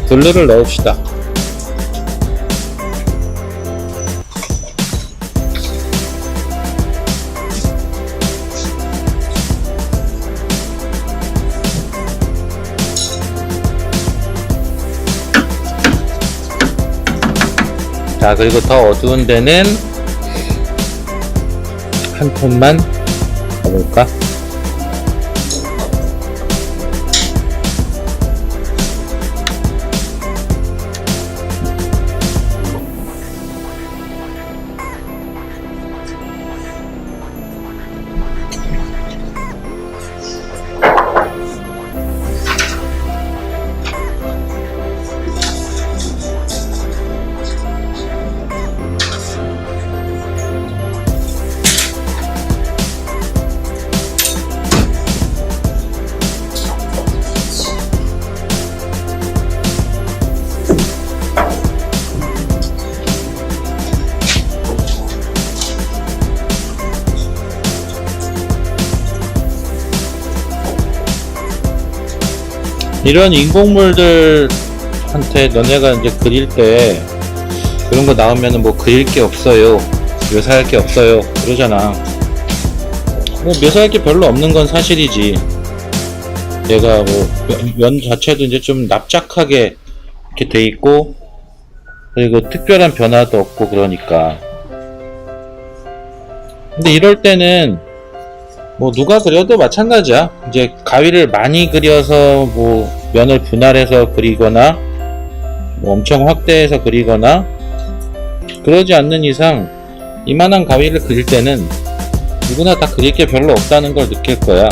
블루를 넣읍시다. 자, 그리고 더 어두운 데는 한 톤만 가볼까? 이런 인공물들한테 너네가 이제 그릴 때 그런 거 나오면은 뭐 그릴 게 없어요, 묘사할 게 없어요 그러잖아. 뭐 묘사할 게 별로 없는 건 사실이지. 얘가 뭐 면 자체도 이제 좀 납작하게 이렇게 돼 있고 그리고 특별한 변화도 없고 그러니까. 근데 이럴 때는 뭐 누가 그려도 마찬가지야. 이제 가위를 많이 그려서 뭐 면을 분할해서 그리거나 뭐 엄청 확대해서 그리거나 그러지 않는 이상 이만한 가위를 그릴 때는 누구나 다 그릴 게 별로 없다는 걸 느낄 거야.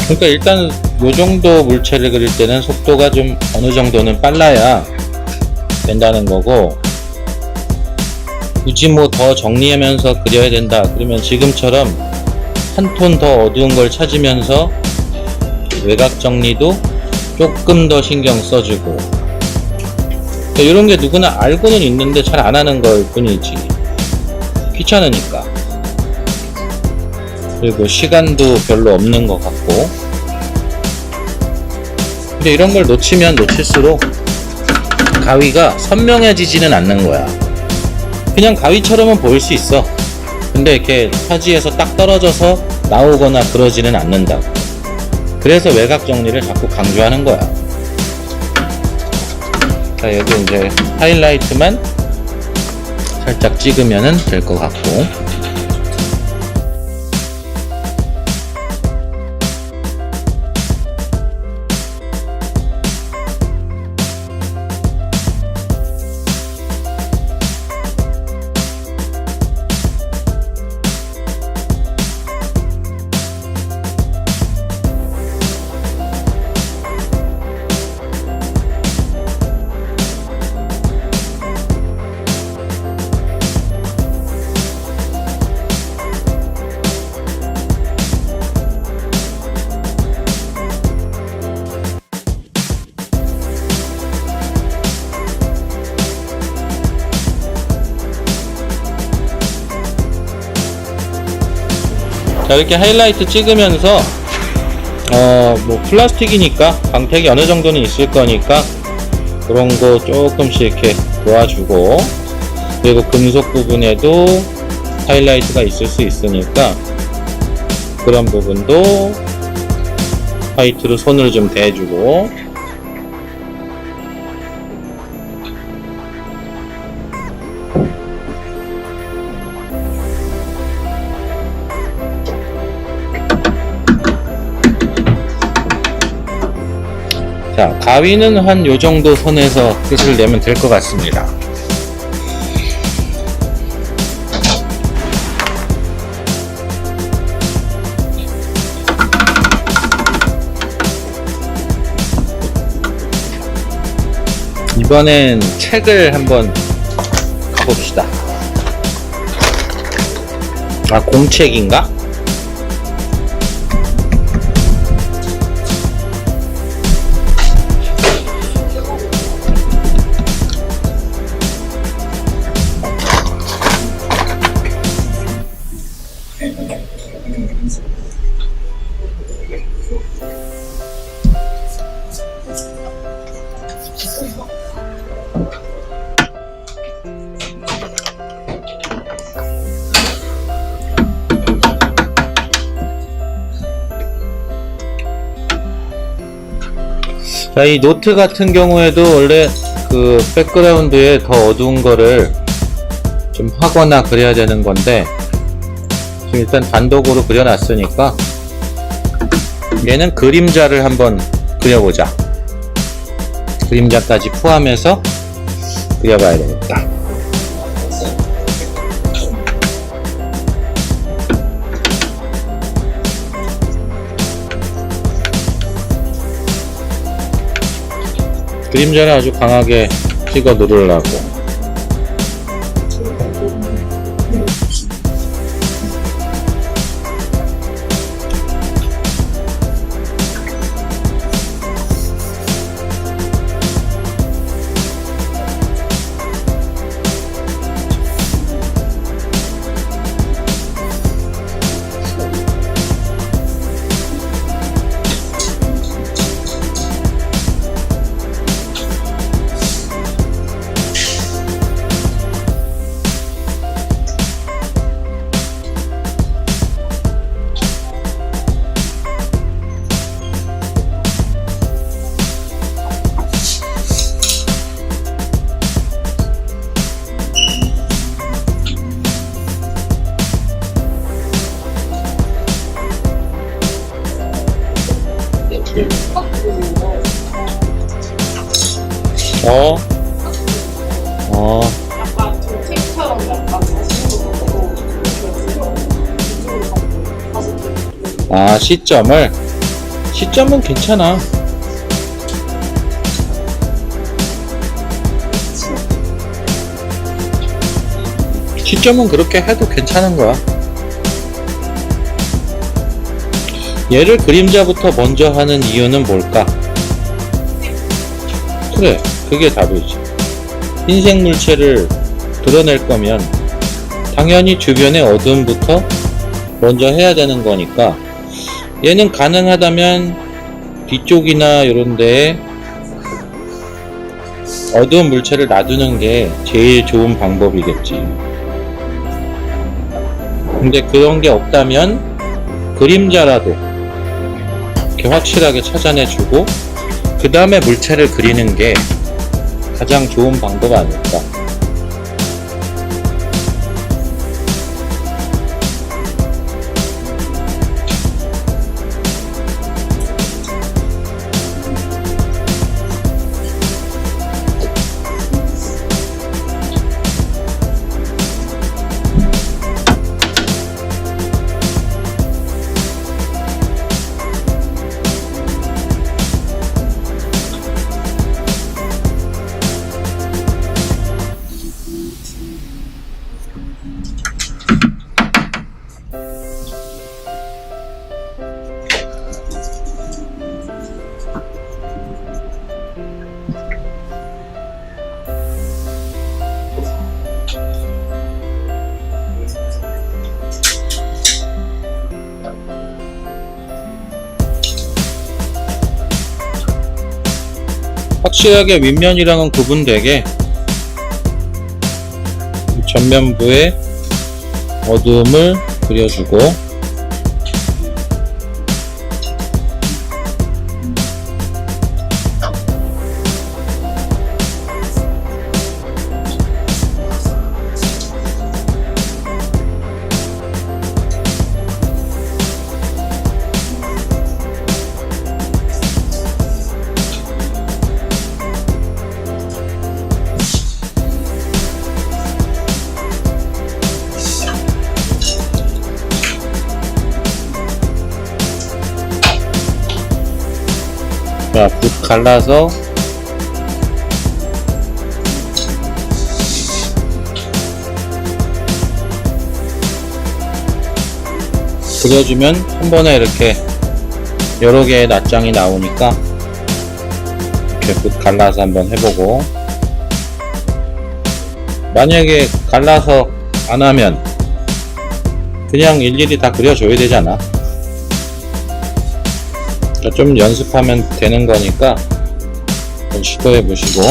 그러니까 일단 요 정도 물체를 그릴 때는 속도가 좀 어느 정도는 빨라야 된다는 거고, 굳이 뭐 더 정리하면서 그려야 된다 그러면 지금처럼 한 톤 더 어두운 걸 찾으면서 외곽 정리도 조금 더 신경 써주고, 이런 게 누구나 알고는 있는데 잘 안 하는 걸 뿐이지. 귀찮으니까. 그리고 시간도 별로 없는 것 같고. 근데 이런 걸 놓치면 놓칠수록 가위가 선명해지지는 않는 거야. 그냥 가위처럼은 보일 수 있어. 근데 이렇게 타지에서 딱 떨어져서 나오거나 그러지는 않는다고. 그래서 외곽 정리를 자꾸 강조하는 거야. 자, 여기 이제 하이라이트만 살짝 찍으면 될 것 같고. 자, 이렇게 하이라이트 찍으면서 뭐 플라스틱이니까 광택이 어느 정도는 있을 거니까 그런 거 조금씩 이렇게 도와주고, 그리고 금속 부분에도 하이라이트가 있을 수 있으니까 그런 부분도 화이트로 손을 좀 대주고, 자, 가위는 한 요정도 선에서 끝을 내면 될 것 같습니다. 이번엔 책을 한번 가봅시다. 공책인가? 자, 이 노트 같은 경우에도 원래 그 백그라운드에 더 어두운 거를 좀 하거나 그래야 되는 건데, 지금 일단 단독으로 그려놨으니까 얘는 그림자를 한번 그려보자. 그림자까지 포함해서 그려봐야 되겠다. 그림자를 아주 강하게 찍어 누르려고. 약간 좀 책처럼 약간 시점은 괜찮아. 시점은 그렇게 해도 괜찮은 거야. 얘를 그림자부터 먼저 하는 이유는 뭘까? 그래, 그게 답이지. 흰색 물체를 드러낼 거면 당연히 주변의 어두움부터 먼저 해야 되는 거니까, 얘는 가능하다면 뒤쪽이나 이런 데에 어두운 물체를 놔두는 게 제일 좋은 방법이겠지. 근데 그런 게 없다면 그림자라도 이렇게 확실하게 찾아내주고 그 다음에 물체를 그리는 게 가장 좋은 방법 아닐까. 확실하게 윗면이랑은 구분되게 전면부에 어두움을 그려주고, 자, 붓 갈라서 그려주면 한 번에 이렇게 여러 개의 낱장이 나오니까 이렇게 붓 갈라서 한번 해보고, 만약에 갈라서 안 하면 그냥 일일이 다 그려줘야 되잖아. 좀 연습하면 되는 거니까 한번 시도해 보시고,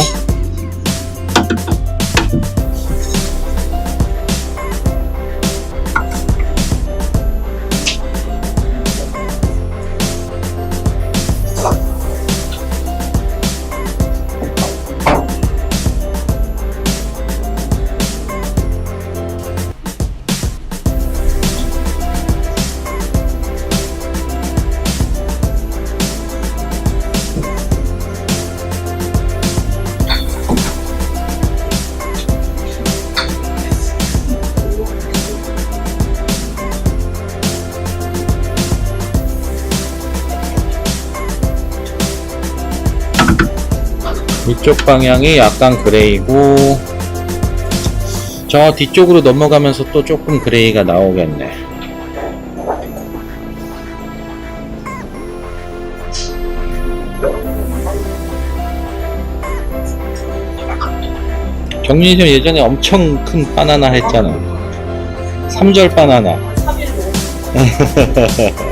이쪽 방향이 약간 그레이고, 저 뒤쪽으로 넘어가면서 또 조금 그레이가 나오겠네. 정민이 형 예전에 엄청 큰 바나나 했잖아. 3절 바나나. 3일로.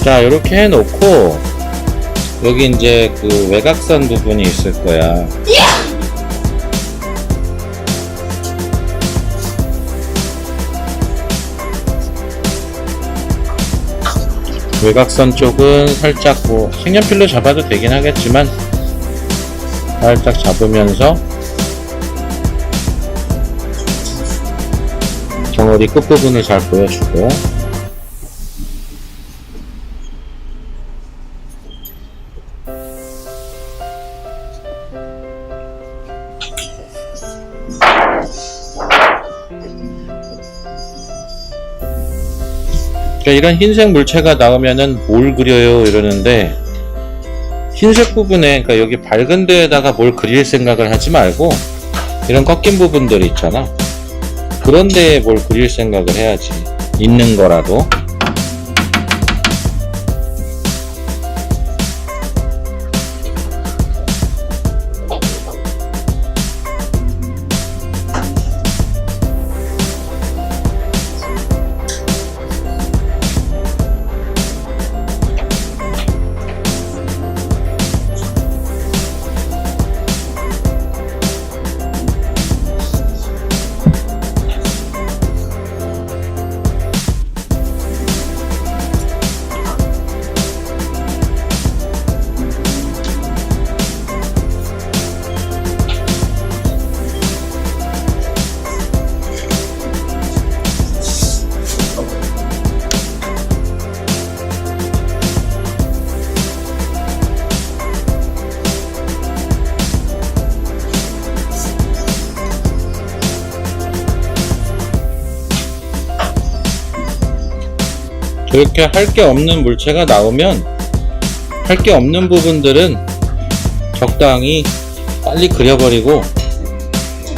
자, 이렇게 해놓고 여기 이제 그 외곽선 부분이 있을 거야. 외곽선 쪽은 살짝 뭐 색연필로 잡아도 되긴 하겠지만 살짝 잡으면서 정어리 끝부분을 잘 보여주고, 이런 흰색 물체가 나오면은 뭘 그려요 이러는데, 흰색 부분에, 그러니까 여기 밝은 데에다가 뭘 그릴 생각을 하지 말고 이런 꺾인 부분들이 있잖아. 그런 데에 뭘 그릴 생각을 해야지. 있는 거라도. 그렇게 할 게 없는 물체가 나오면 할 게 없는 부분들은 적당히 빨리 그려버리고,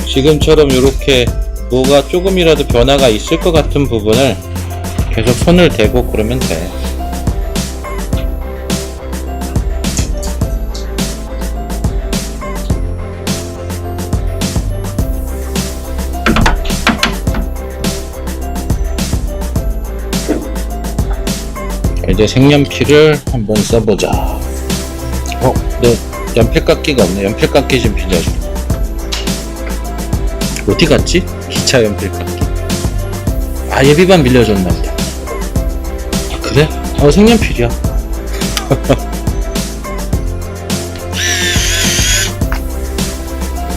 지금처럼 이렇게 뭐가 조금이라도 변화가 있을 것 같은 부분을 계속 손을 대고 그러면 돼. 자, 이제 색연필을 한번 써보자. 너 연필깎이가 없네. 연필깎이 좀 빌려줘. 어디 갔지? 기차 연필깎이. 아, 예비반 빌려줬나 보다. 아, 그래? 색연필이야.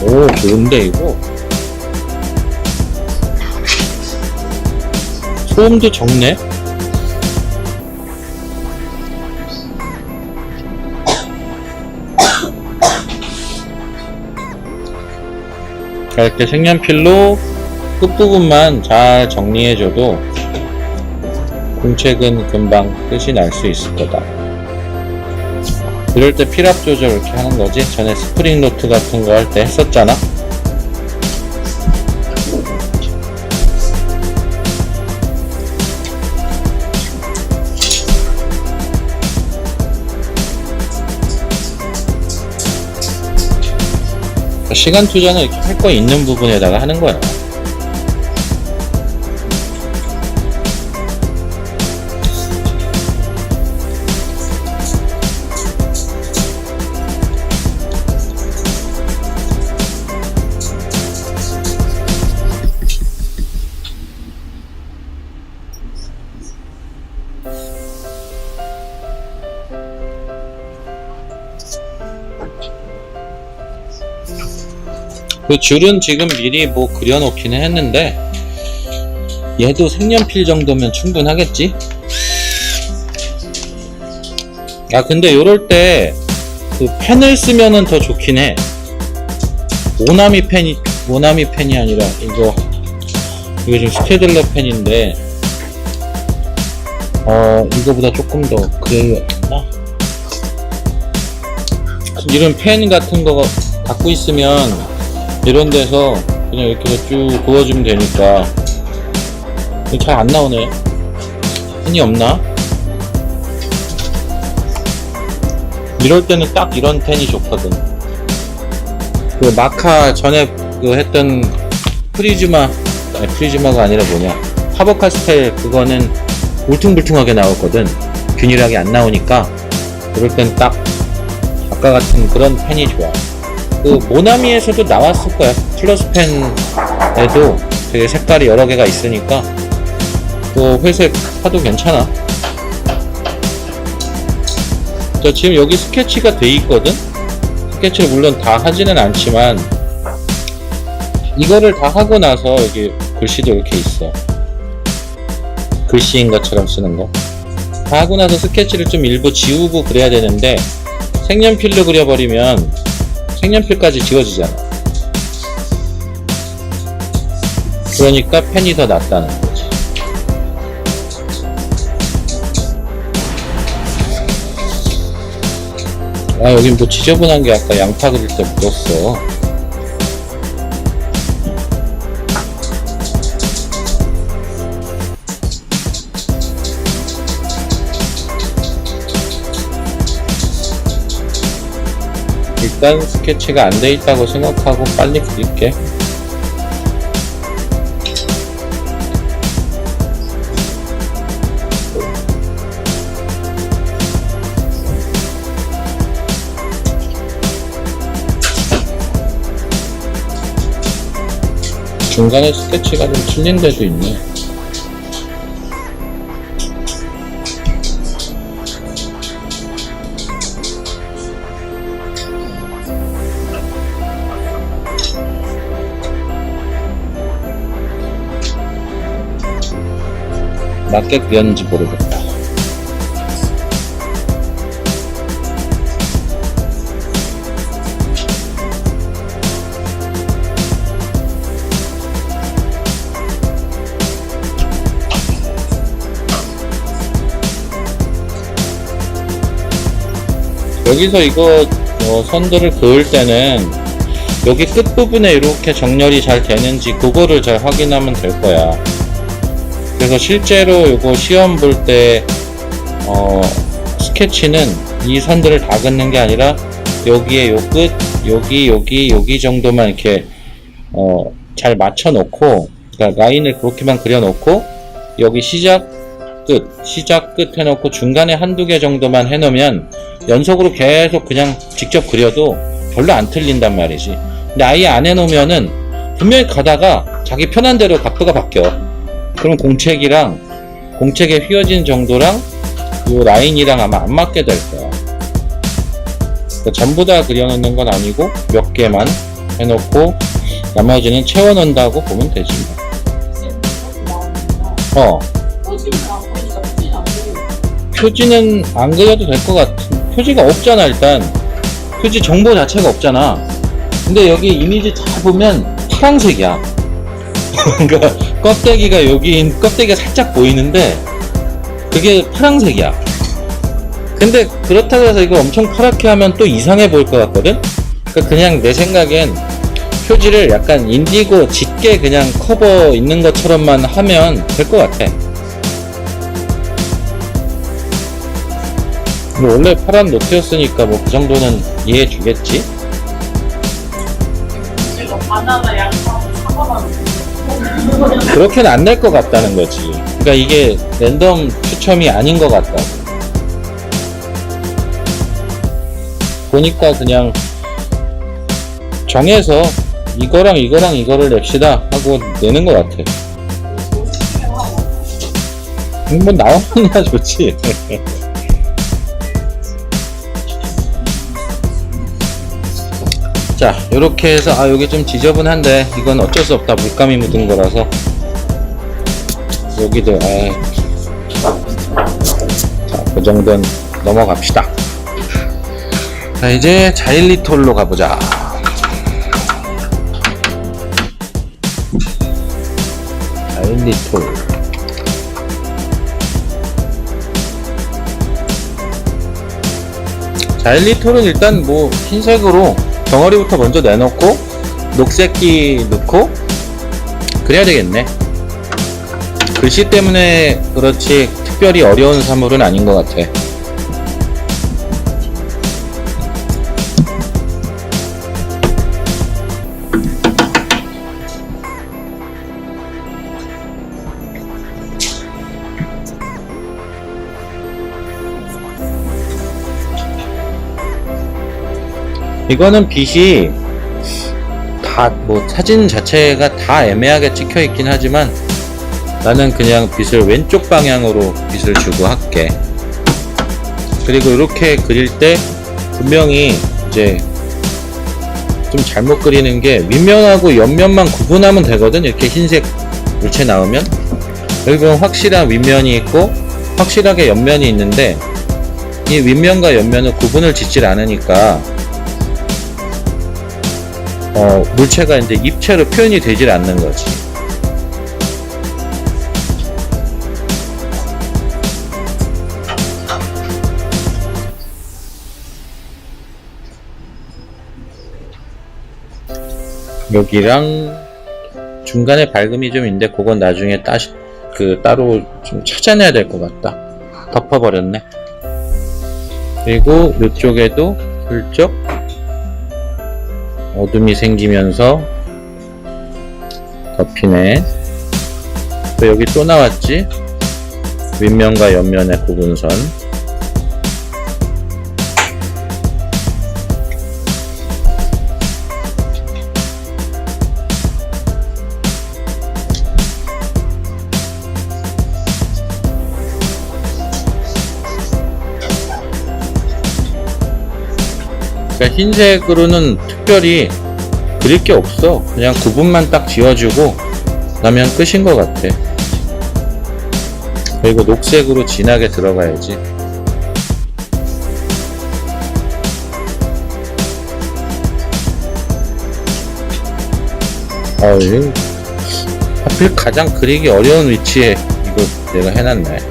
오, 좋은데 이거? 소음도 적네? 자, 이렇게 색연필로 끝부분만 잘 정리해줘도 공책은 금방 끝이 날 수 있을 거다. 이럴 때 필압 조절 이렇게 하는 거지. 전에 스프링 노트 같은 거 할 때 했었잖아. 시간 투자는 이렇게 할 거 있는 부분에다가 하는 거야. 그 줄은 지금 미리 뭐 그려놓기는 했는데 얘도 색연필 정도면 충분하겠지? 아, 근데 요럴 때 그 펜을 쓰면은 더 좋긴 해. 모나미 펜이 아니라 이거 지금 스테들러 펜인데 이거보다 조금 더 그래야겠나? 이런 펜 같은 거 갖고 있으면 이런 데서 그냥 이렇게 해서 쭉 그어주면 되니까. 잘 안 나오네. 펜이 없나? 이럴 때는 딱 이런 펜이 좋거든. 그 마카 전에 그 했던 프리즈마가 아니라 뭐냐, 파버카스텔, 그거는 울퉁불퉁하게 나왔거든. 균일하게 안 나오니까 이럴 땐 딱 아까 같은 그런 펜이 좋아. 그 모나미에서도 나왔을 거야. 플러스 펜에도 되게 색깔이 여러 개가 있으니까 또 회색 사도 괜찮아. 자, 지금 여기 스케치가 돼 있거든. 스케치를 물론 다 하지는 않지만 이거를 다 하고 나서 여기 글씨도 이렇게 있어. 글씨인 것처럼 쓰는 거. 다 하고 나서 스케치를 좀 일부 지우고 그래야 되는데 색연필로 그려버리면 색연필까지 지워지잖아. 그러니까 펜이 더 낫다는 거지. 아, 여긴 뭐 지저분한 게 아까 양파 그릴 때 묻었어. 일단 스케치가 안 돼 있다고 생각하고 빨리 그릴게. 중간에 스케치가 좀 틀린 데도 있네. 맞게 그렸는지 모르겠다. 여기서 이거 선들을 그을 때는 여기 끝부분에 이렇게 정렬이 잘 되는지 그거를 잘 확인하면 될 거야. 그래서 실제로 이거 시험 볼 때 스케치는 이 선들을 다 긋는 게 아니라 여기에 요 끝, 여기 정도만 이렇게 잘 맞춰 놓고, 그러니까 라인을 그렇게만 그려 놓고 여기 시작 시작, 끝 해놓고 중간에 한두 개 정도만 해놓으면 연속으로 계속 그냥 직접 그려도 별로 안 틀린단 말이지. 근데 아예 안 해놓으면은 분명히 가다가 자기 편한 대로 각도가 바뀌어. 그럼 공책에 휘어진 정도랑 이 라인이랑 아마 안 맞게 될 거야. 그러니까 전부 다 그려놓는 건 아니고 몇 개만 해놓고 나머지는 채워놓는다고 보면 되지. 표지는 안 그려도 될 것 같은. 표지가 없잖아. 일단 표지 정보 자체가 없잖아. 근데 여기 이미지 잘 보면 파란색이야. 그러니까 껍데기가 살짝 보이는데 그게 파란색이야. 근데 그렇다고 해서 이거 엄청 파랗게 하면 또 이상해 보일 것 같거든. 그러니까 그냥 내 생각엔 표지를 약간 인디고 짙게 그냥 커버 있는 것처럼만 하면 될 것 같아. 뭐 원래 파란 노트였으니까 뭐 그 정도는 이해해 주겠지? 제가 바나나 양파 사과만 그렇게는 안 될 것 같다는 거지. 그러니까 이게 랜덤 추첨이 아닌 것 같다. 보니까 그냥 정해서 이거랑 이거를 냅시다 하고 내는 것 같아. 뭐 나오면 좋지. 자, 요렇게 해서 여기 좀 지저분한데 이건 어쩔 수 없다. 물감이 묻은 거라서. 여기도 자, 그 정도는 넘어갑시다. 자, 이제 자일리톨로 가보자. 자일리톨. 자일리톨은 일단 뭐 흰색으로 덩어리부터 먼저 내놓고 녹색기 넣고 그래야 되겠네. 글씨 때문에 그렇지 특별히 어려운 사물은 아닌 것 같아. 이거는 빛이 다 뭐 사진 자체가 다 애매하게 찍혀 있긴 하지만 나는 그냥 빛을 왼쪽 방향으로 빛을 주고 할게. 그리고 이렇게 그릴 때 분명히 이제 좀 잘못 그리는 게 윗면하고 옆면만 구분하면 되거든. 이렇게 흰색 물체 나오면 여기 보면 확실한 윗면이 있고 확실하게 옆면이 있는데 이 윗면과 옆면은 구분을 짓질 않으니까 물체가 이제 입체로 표현이 되질 않는 거지. 여기랑 중간에 밝음이 좀 있는데 그건 나중에 따로 좀 찾아내야 될 것 같다. 덮어버렸네. 그리고 이쪽에도 슬쩍 어둠이 생기면서 덮이네. 또 여기 또 나왔지? 윗면과 옆면의 구분선. 그러니까 흰색으로는 특별히 그릴 게 없어. 그냥 구분만 딱 지워주고 나면 끝인 것 같아. 그리고 녹색으로 진하게 들어가야지. 하필 가장 그리기 어려운 위치에 이거 내가 해놨네.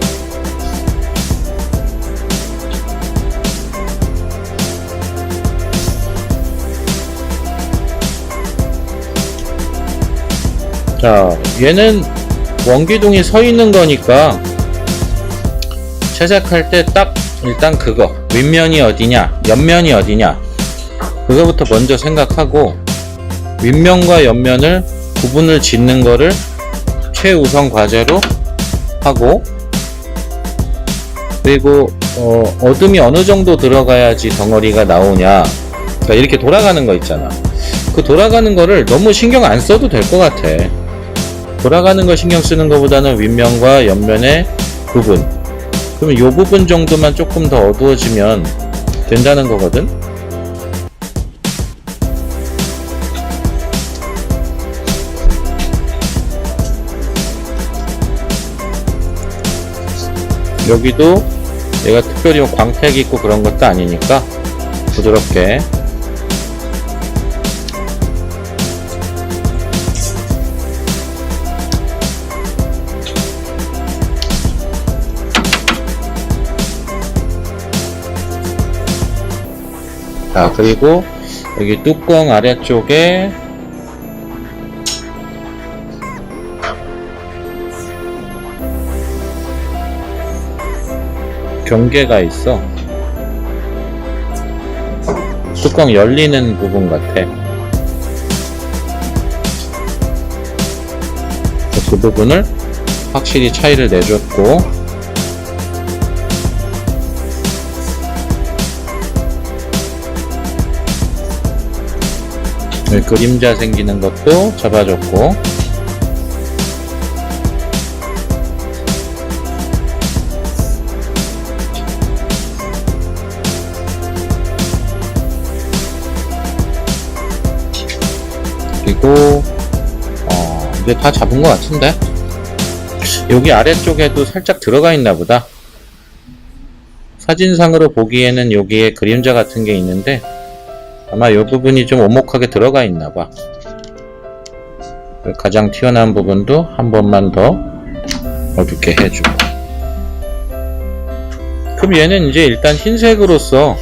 자, 얘는 원기둥이 서 있는 거니까 제작할 때 딱 일단 그거 윗면이 어디냐 옆면이 어디냐 그거부터 먼저 생각하고 윗면과 옆면을 구분을 짓는 거를 최우선 과제로 하고 그리고 어둠이 어느 정도 들어가야지 덩어리가 나오냐. 그러니까 이렇게 돌아가는 거 있잖아. 그 돌아가는 거를 너무 신경 안 써도 될 것 같아. 돌아가는 거 신경 쓰는 것보다는 윗면과 옆면의 부분, 그러면 이 부분 정도만 조금 더 어두워지면 된다는 거거든. 여기도 얘가 특별히 뭐 광택이 있고 그런 것도 아니니까 부드럽게. 자, 그리고 여기 뚜껑 아래쪽에 경계가 있어. 뚜껑 열리는 부분 같아. 그 부분을 확실히 차이를 내줬고, 그림자 생기는 것도 잡아줬고, 그리고 이제 다 잡은 것 같은데, 여기 아래쪽에도 살짝 들어가 있나 보다. 사진상으로 보기에는 여기에 그림자 같은 게 있는데 아마 이 부분이 좀 오목하게 들어가 있나 봐. 가장 튀어나온 부분도 한 번만 더 어둡게 해주고. 그럼 얘는 이제 일단 흰색으로서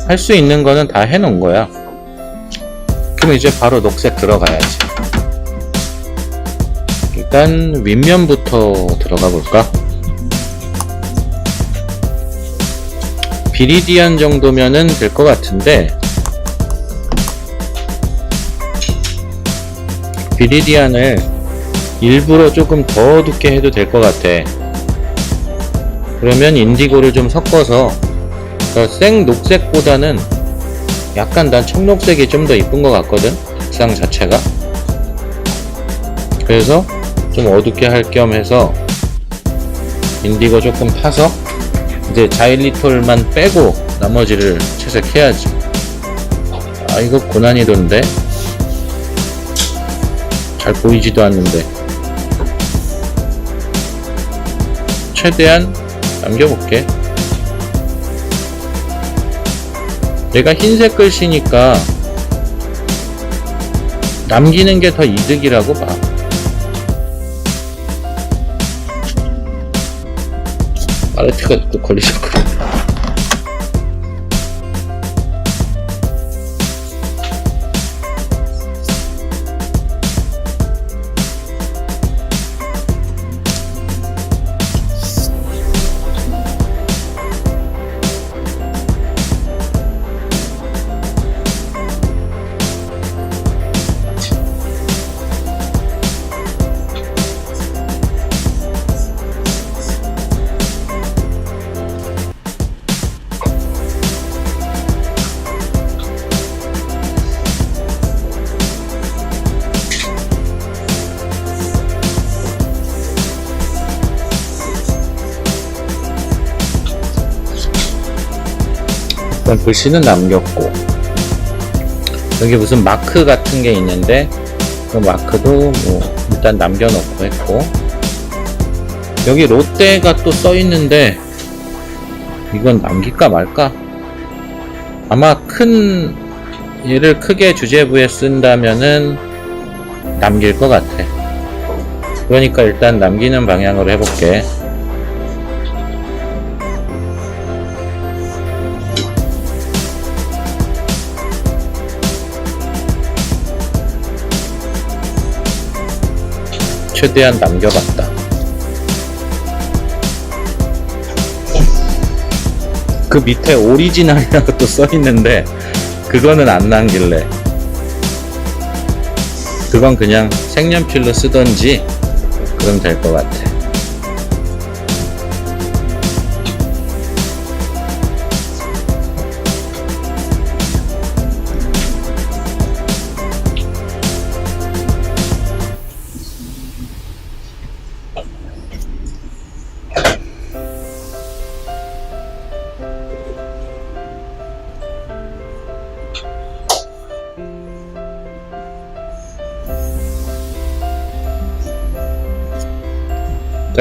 할 수 있는 거는 다 해놓은 거야. 그럼 이제 바로 녹색 들어가야지. 일단 윗면부터 들어가 볼까? 비리디안 정도면은 될 것 같은데, 비리디안을 일부러 조금 더 어둡게 해도 될 것 같아. 그러면 인디고를 좀 섞어서, 그러니까 생 녹색보다는 약간 난 청록색이 좀 더 이쁜 것 같거든, 색상 자체가. 그래서 좀 어둡게 할 겸 해서 인디고 조금 타서 이제 자일리톨만 빼고 나머지를 채색해야지. 아, 이거 고난이도인데 잘 보이지도 않는데. 최대한 남겨볼게. 내가 흰색 글씨니까 남기는 게 더 이득이라고 봐. 팔레트가 또 걸리셨구나. 일단 글씨는 남겼고, 여기 무슨 마크 같은 게 있는데 그 마크도 뭐 일단 남겨놓고 했고, 여기 롯데가 또 써있는데 이건 남길까 말까? 아마 큰 얘를 크게 주제부에 쓴다면은 남길 것 같아. 그러니까 일단 남기는 방향으로 해볼게. 최대한 남겨봤다. 그 밑에 오리지널이라고 또 써있는데 그거는 안 남길래. 그건 그냥 색연필로 쓰던지 그럼 될 것 같아.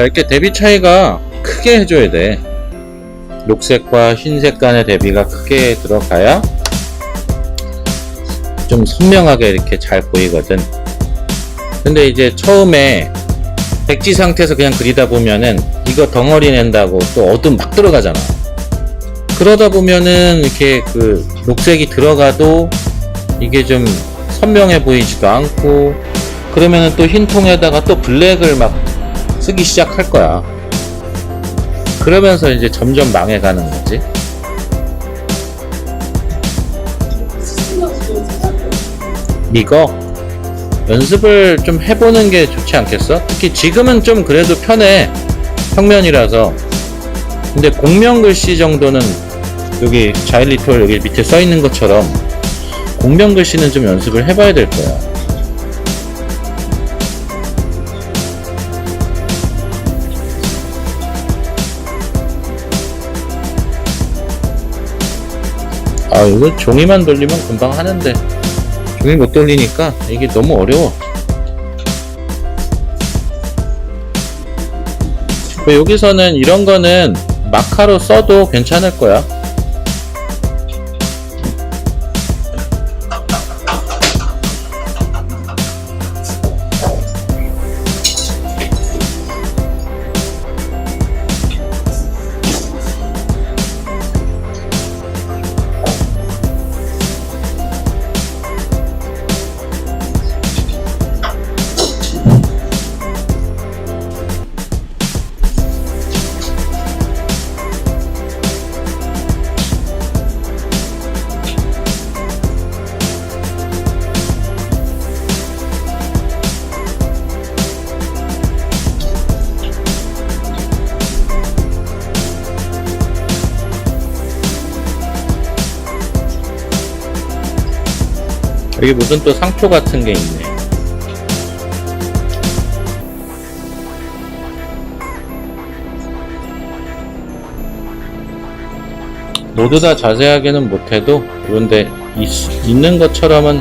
그러니까 이렇게 대비 차이가 크게 해줘야 돼. 녹색과 흰색 간의 대비가 크게 들어가야 좀 선명하게 이렇게 잘 보이거든. 근데 이제 처음에 백지 상태에서 그냥 그리다 보면은 이거 덩어리 낸다고 또 어둠 막 들어가잖아. 그러다 보면은 이렇게 그 녹색이 들어가도 이게 좀 선명해 보이지도 않고, 그러면은 또 흰 통에다가 또 블랙을 막 쓰기 시작할 거야. 그러면서 이제 점점 망해가는 거지. 이거 연습을 좀 해보는 게 좋지 않겠어? 특히 지금은 좀 그래도 편해, 평면이라서. 근데 공면 글씨 정도는 여기 자일리톨 여기 밑에 써 있는 것처럼 공면 글씨는 좀 연습을 해봐야 될 거야. 아, 이거 종이만 돌리면 금방 하는데 종이 못 돌리니까 이게 너무 어려워. 여기서는 이런 거는 마카로 써도 괜찮을 거야. 여기 무슨 또 상표 같은 게 있네. 모두 다 자세하게는 못해도 그런데 있는 것처럼은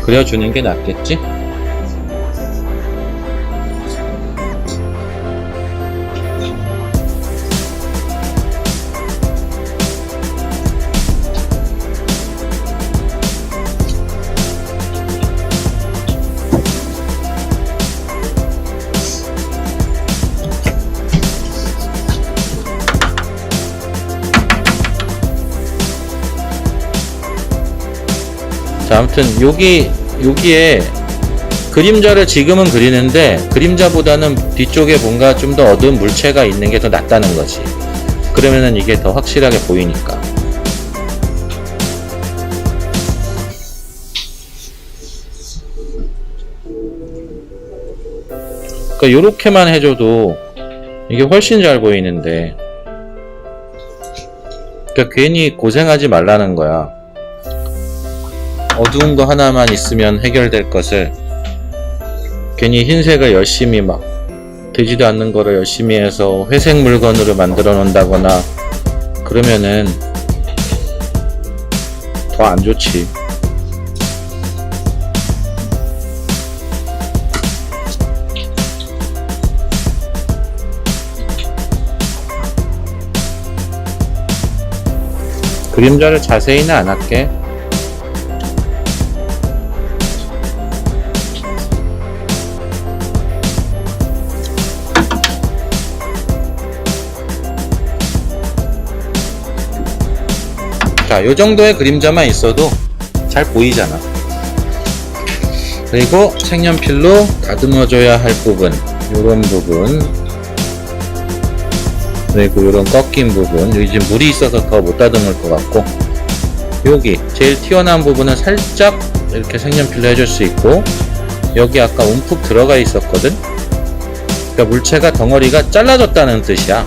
그려주는 게 낫겠지? 자, 아무튼 여기에 그림자를 지금은 그리는데 그림자보다는 뒤쪽에 뭔가 좀 더 어두운 물체가 있는 게 더 낫다는 거지. 그러면은 이게 더 확실하게 보이니까. 그러니까 요렇게만 해줘도 이게 훨씬 잘 보이는데, 그러니까 괜히 고생하지 말라는 거야. 어두운 거 하나만 있으면 해결될 것을 괜히 흰색을 열심히 막 되지도 않는 거를 열심히 해서 회색 물건으로 만들어 놓는다거나 그러면은 더 안 좋지. 그림자를 자세히는 안 할게. 자, 요 정도의 그림자만 있어도 잘 보이잖아. 그리고 색연필로 다듬어줘야 할 부분, 요런 부분, 그리고 요런 꺾인 부분, 여기 지금 물이 있어서 더 못 다듬을 것 같고, 여기 제일 튀어나온 부분은 살짝 이렇게 색연필로 해줄 수 있고, 여기 아까 움푹 들어가 있었거든. 그러니까 물체가 덩어리가 잘라졌다는 뜻이야.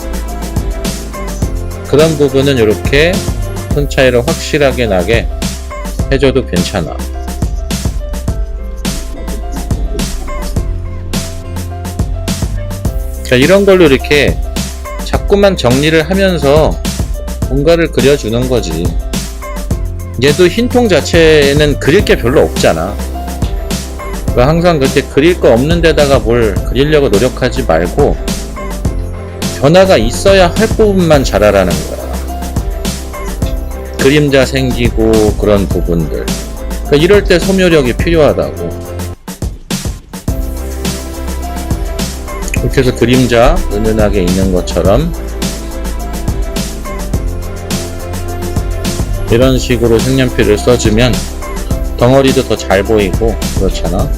그런 부분은 이렇게 톤 차이를 확실하게 나게 해줘도 괜찮아. 자, 이런 걸로 이렇게 자꾸만 정리를 하면서 뭔가를 그려주는 거지. 얘도 흰통 자체는 그릴 게 별로 없잖아. 그러니까 항상 그렇게 그릴 거 없는 데다가 뭘 그리려고 노력하지 말고 변화가 있어야 할 부분만 잘하라는 거야. 그림자 생기고 그런 부분들. 그러니까 이럴 때 소묘력이 필요하다고. 이렇게 해서 그림자 은은하게 있는 것처럼 이런 식으로 색연필을 써주면 덩어리도 더 잘 보이고 그렇잖아.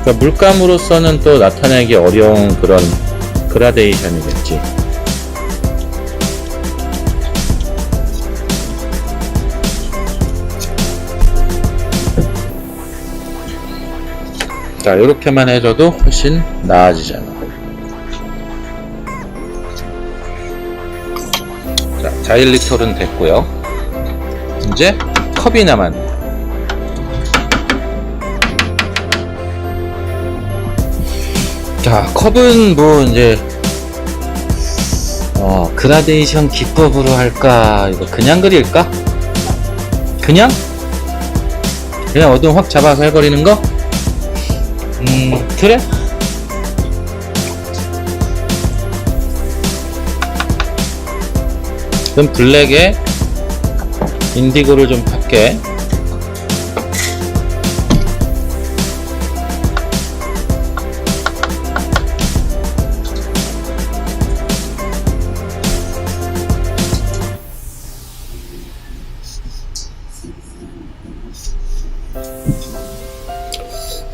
그러니까 물감으로서는 또 나타내기 어려운 그런 그라데이션이겠지. 자, 이렇게만 해줘도 훨씬 나아지잖아. 자, 자일리톨은 됐고요. 이제 컵이 남았네. 자, 컵은 뭐 이제 그라데이션 기법으로 할까? 이거 그냥 그릴까? 그냥 어두움 확 잡아서 해버리는 거? 그래? 그럼 블랙에 인디고를 좀 할게.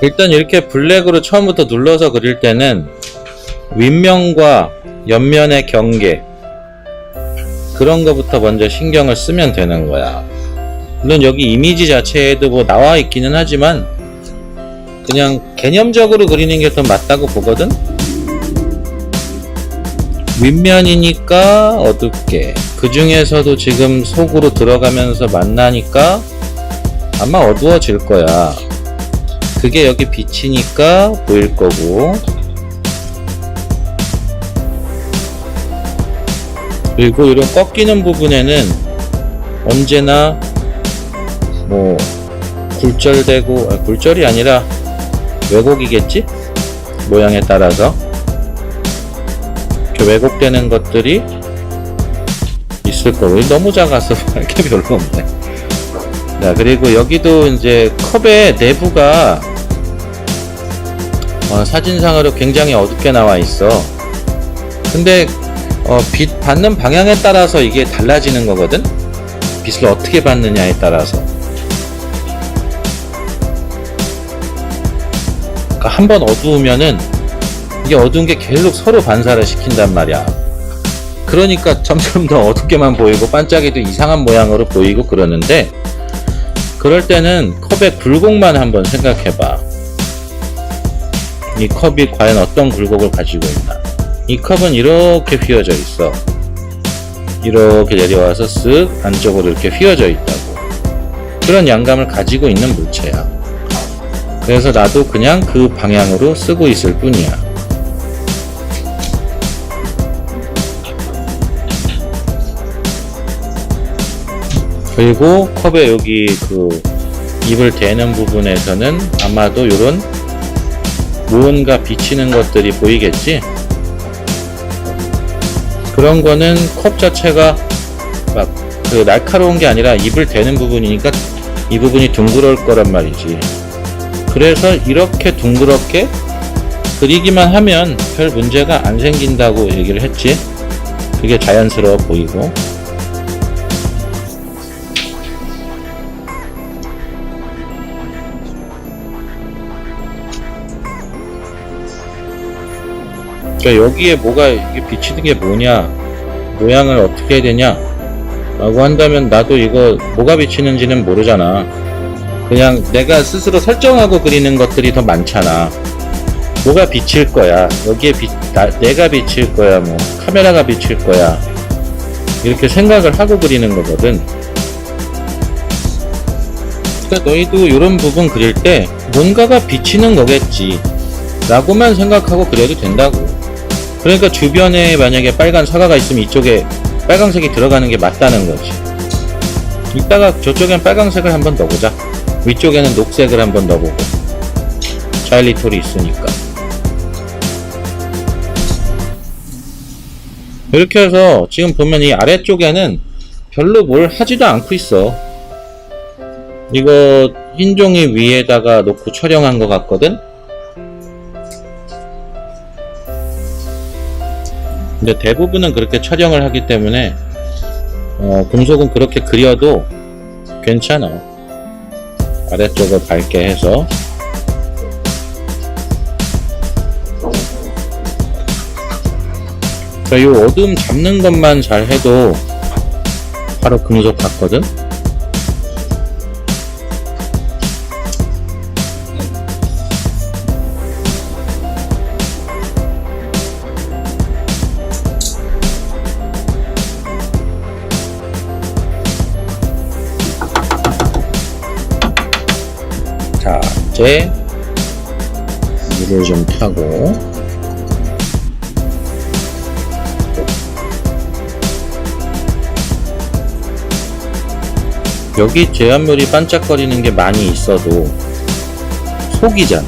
일단 이렇게 블랙으로 처음부터 눌러서 그릴 때는 윗면과 옆면의 경계 그런 거부터 먼저 신경을 쓰면 되는 거야. 물론 여기 이미지 자체에도 뭐 나와 있기는 하지만 그냥 개념적으로 그리는 게 더 맞다고 보거든. 윗면이니까 어둡게, 그 중에서도 지금 속으로 들어가면서 만나니까 아마 어두워질 거야. 그게 여기 빛이니까 보일 거고, 그리고 이런 꺾이는 부분에는 언제나 뭐 굴절되고, 굴절이 아니라 왜곡이겠지? 모양에 따라서 이렇게 왜곡되는 것들이 있을 거고. 너무 작아서 할 게 별로 없네. 자, 그리고 여기도 이제 컵의 내부가 사진상으로 굉장히 어둡게 나와 있어. 근데 빛 받는 방향에 따라서 이게 달라지는 거거든. 빛을 어떻게 받느냐에 따라서. 그러니까 한번 어두우면은 이게 어두운 게 계속 서로 반사를 시킨단 말이야. 그러니까 점점 더 어둡게만 보이고 반짝이도 이상한 모양으로 보이고 그러는데, 그럴 때는 컵의 굴곡만 한번 생각해봐. 이 컵이 과연 어떤 굴곡을 가지고 있나. 이 컵은 이렇게 휘어져 있어. 이렇게 내려와서 쓱 안쪽으로 이렇게 휘어져 있다고. 그런 양감을 가지고 있는 물체야. 그래서 나도 그냥 그 방향으로 쓰고 있을 뿐이야. 그리고 컵에 여기 그 입을 대는 부분에서는 아마도 이런 무언가 비치는 것들이 보이겠지? 그런 거는 컵 자체가 막 그 날카로운 게 아니라 입을 대는 부분이니까 이 부분이 둥그럴 거란 말이지. 그래서 이렇게 둥그렇게 그리기만 하면 별 문제가 안 생긴다고 얘기를 했지. 그게 자연스러워 보이고. 그러니까 여기에 뭐가 이게 비치는 게 뭐냐, 모양을 어떻게 해야 되냐 라고 한다면 나도 이거 뭐가 비치는지는 모르잖아. 그냥 내가 스스로 설정하고 그리는 것들이 더 많잖아. 뭐가 비칠 거야, 여기에 내가 비칠 거야, 뭐 카메라가 비칠 거야, 이렇게 생각을 하고 그리는 거거든. 그러니까 너희도 이런 부분 그릴 때 뭔가가 비치는 거겠지 라고만 생각하고 그려도 된다고. 그러니까 주변에 만약에 빨간 사과가 있으면 이쪽에 빨강색이 들어가는 게 맞다는 거지. 이따가 저쪽엔 빨강색을 한번 넣어보자. 위쪽에는 녹색을 한번 넣어보고. 자일리톨이 있으니까. 이렇게 해서 지금 보면 이 아래쪽에는 별로 뭘 하지도 않고 있어. 이거 흰 종이 위에다가 놓고 촬영한 것 같거든? 근데 대부분은 그렇게 촬영을 하기 때문에 금속은 그렇게 그려도 괜찮아. 아래쪽을 밝게 해서 이 어둠 잡는 것만 잘 해도 바로 금속 같거든? 자, 이제 물을 좀 타고 여기 제한물이 반짝거리는 게 많이 있어도 속이잖아.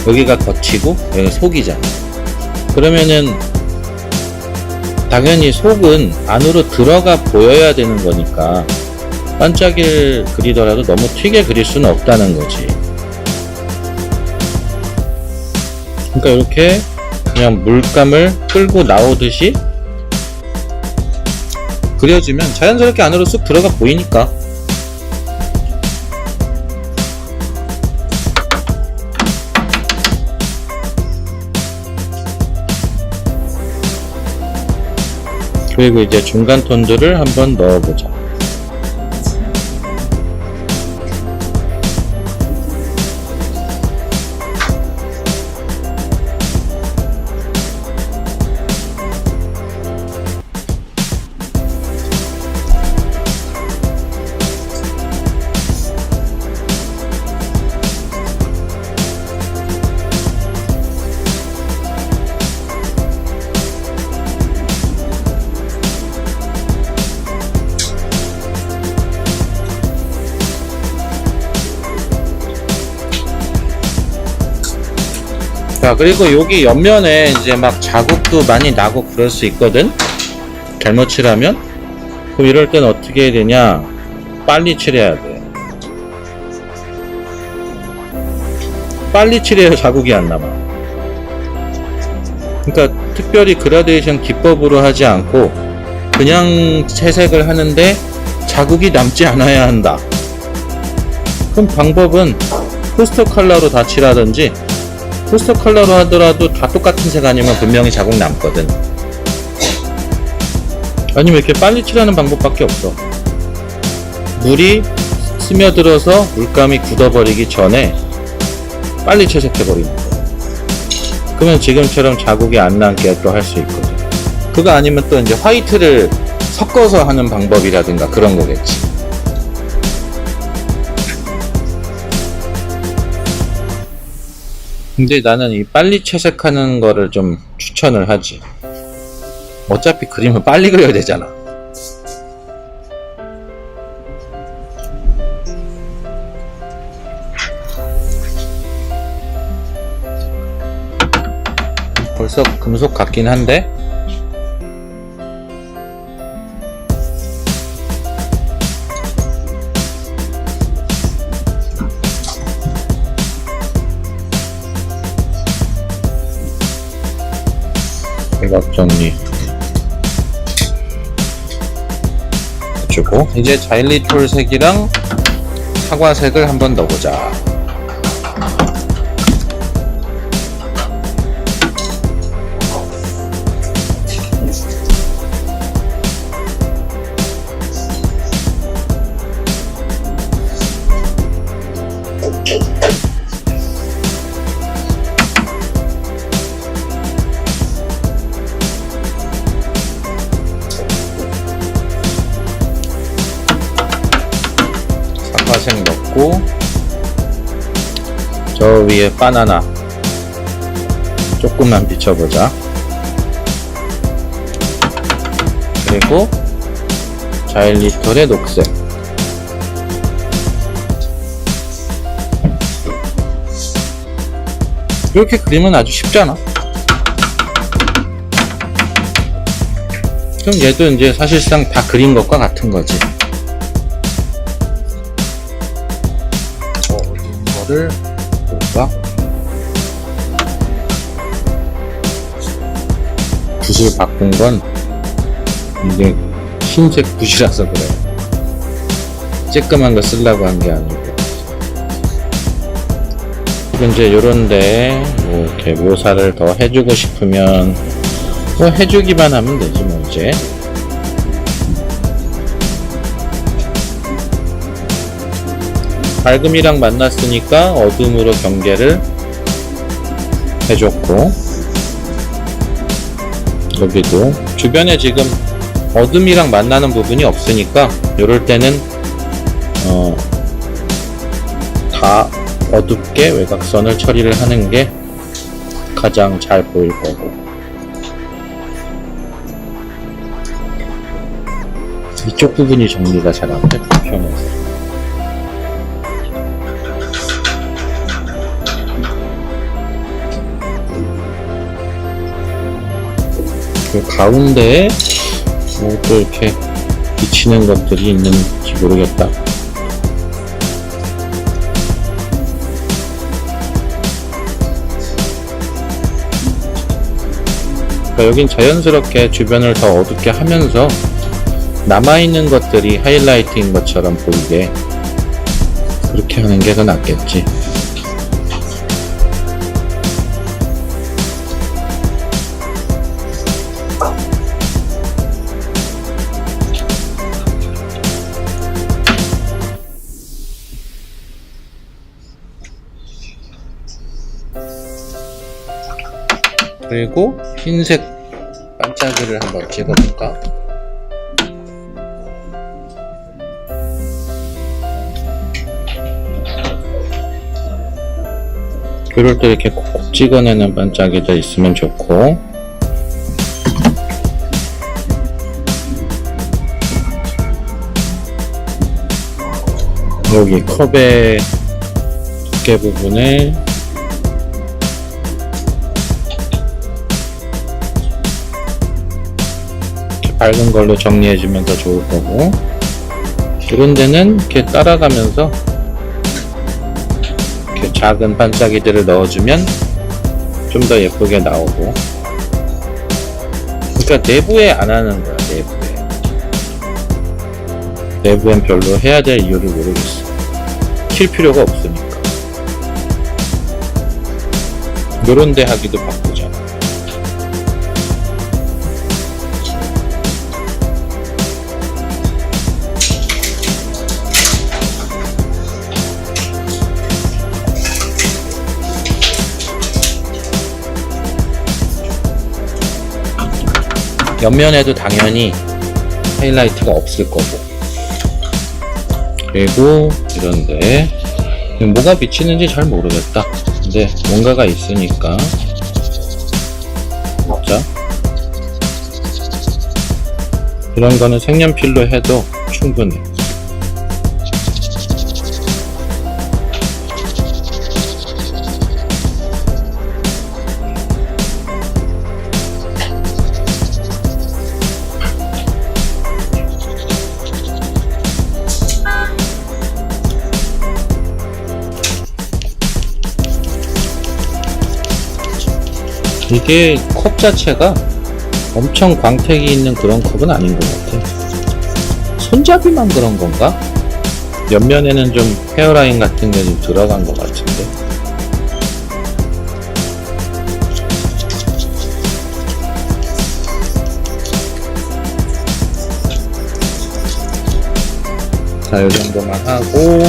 여기가 겉이고 여기가 속이잖아. 그러면은 당연히 속은 안으로 들어가 보여야 되는 거니까 반짝이를 그리더라도 너무 튀게 그릴 수는 없다는 거지. 그러니까 이렇게 그냥 물감을 끌고 나오듯이 그려지면 자연스럽게 안으로 쑥 들어가 보이니까. 그리고 이제 중간 톤들을 한번 넣어보자. 자, 그리고 여기 옆면에 이제 막 자국도 많이 나고 그럴 수 있거든? 잘못 칠하면? 그럼 이럴 땐 어떻게 해야 되냐? 빨리 칠해야 돼. 빨리 칠해야 자국이 안 남아. 그러니까 특별히 그라데이션 기법으로 하지 않고 그냥 채색을 하는데 자국이 남지 않아야 한다. 그럼 방법은 포스터 컬러로 다 칠하든지, 포스터 컬러로 하더라도 다 똑같은 색 아니면 분명히 자국 남거든. 아니면 이렇게 빨리 칠하는 방법밖에 없어. 물이 스며들어서 물감이 굳어버리기 전에 빨리 채색해버리는 거야. 그러면 지금처럼 자국이 안 남게 또 할 수 있거든. 그거 아니면 또 이제 화이트를 섞어서 하는 방법이라든가 그런 거겠지. 근데 나는 이 빨리 채색하는 거를 좀 추천을 하지. 어차피 그림을 빨리 그려야 되잖아. 벌써 금속 같긴 한데 대각 정리 해주고, 이제 자일리톨 색이랑 사과색을 한번 넣어보자. 사과색 넣고, 저 위에 바나나 조금만 비춰보자. 그리고 자일리톨의 녹색. 이렇게 그리면 아주 쉽잖아. 그럼 얘도 이제 사실상 다 그린 것과 같은 거지. 이거를 볼까? 붓을 바꾼 건 이게 흰색 붓이라서 그래요. 쬐끄만 거 쓰려고 한 게 아니고. 이제 요런데 뭐 이렇게 묘사를 더 해주고 싶으면 뭐 해주기만 하면 되지 뭐. 이제 밝음이랑 만났으니까 어둠으로 경계를 해줬고, 여기도 주변에 지금 어둠이랑 만나는 부분이 없으니까 요럴 때는 다 어둡게 외곽선을 처리를 하는 게 가장 잘 보일 거고, 이쪽 부분이 정리가 잘 안 돼, 불편해서. 그 가운데에 뭐 또 이렇게 비치는 것들이 있는지 모르겠다. 그러니까 여긴 자연스럽게 주변을 더 어둡게 하면서 남아있는 것들이 하이라이트인 것처럼 보이게 그렇게 하는 게 더 낫겠지. 그리고 흰색 반짝이를 한번 찍어볼까? 그럴 때 이렇게 콕콕 찍어내는 반짝이도 있으면 좋고, 여기 컵의 두께 부분에 밝은 걸로 정리해주면 더 좋을 거고, 이런 데는 이렇게 따라가면서 이렇게 작은 반짝이들을 넣어주면 좀 더 예쁘게 나오고. 그러니까 내부에 안 하는 거야. 내부엔 별로 해야 될 이유를 모르겠어. 킬 필요가 없으니까. 요런 데 하기도 바쁘잖아. 옆면에도 당연히 하이라이트가 없을 거고, 그리고 이런데 뭐가 비치는지 잘 모르겠다. 근데 뭔가가 있으니까 자, 이런 거는 색연필로 해도 충분해. 이게 컵 자체가 엄청 광택이 있는 그런 컵은 아닌 것 같아. 손잡이만 그런 건가? 옆면에는 좀 헤어라인 같은 게 좀 들어간 것 같은데. 자, 이 정도만 하고,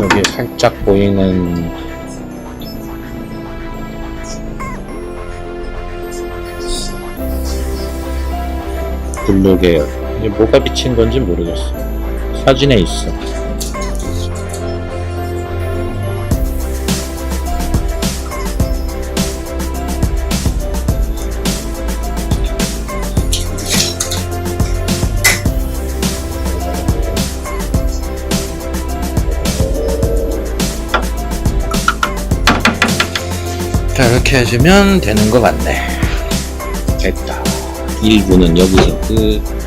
여기 살짝 보이는 블루 계열, 이게 뭐가 비친 건지 모르겠어. 사진에 있어. 자, 이렇게 해주면 되는 것 같네. 됐다. 1부는 여기서 끝.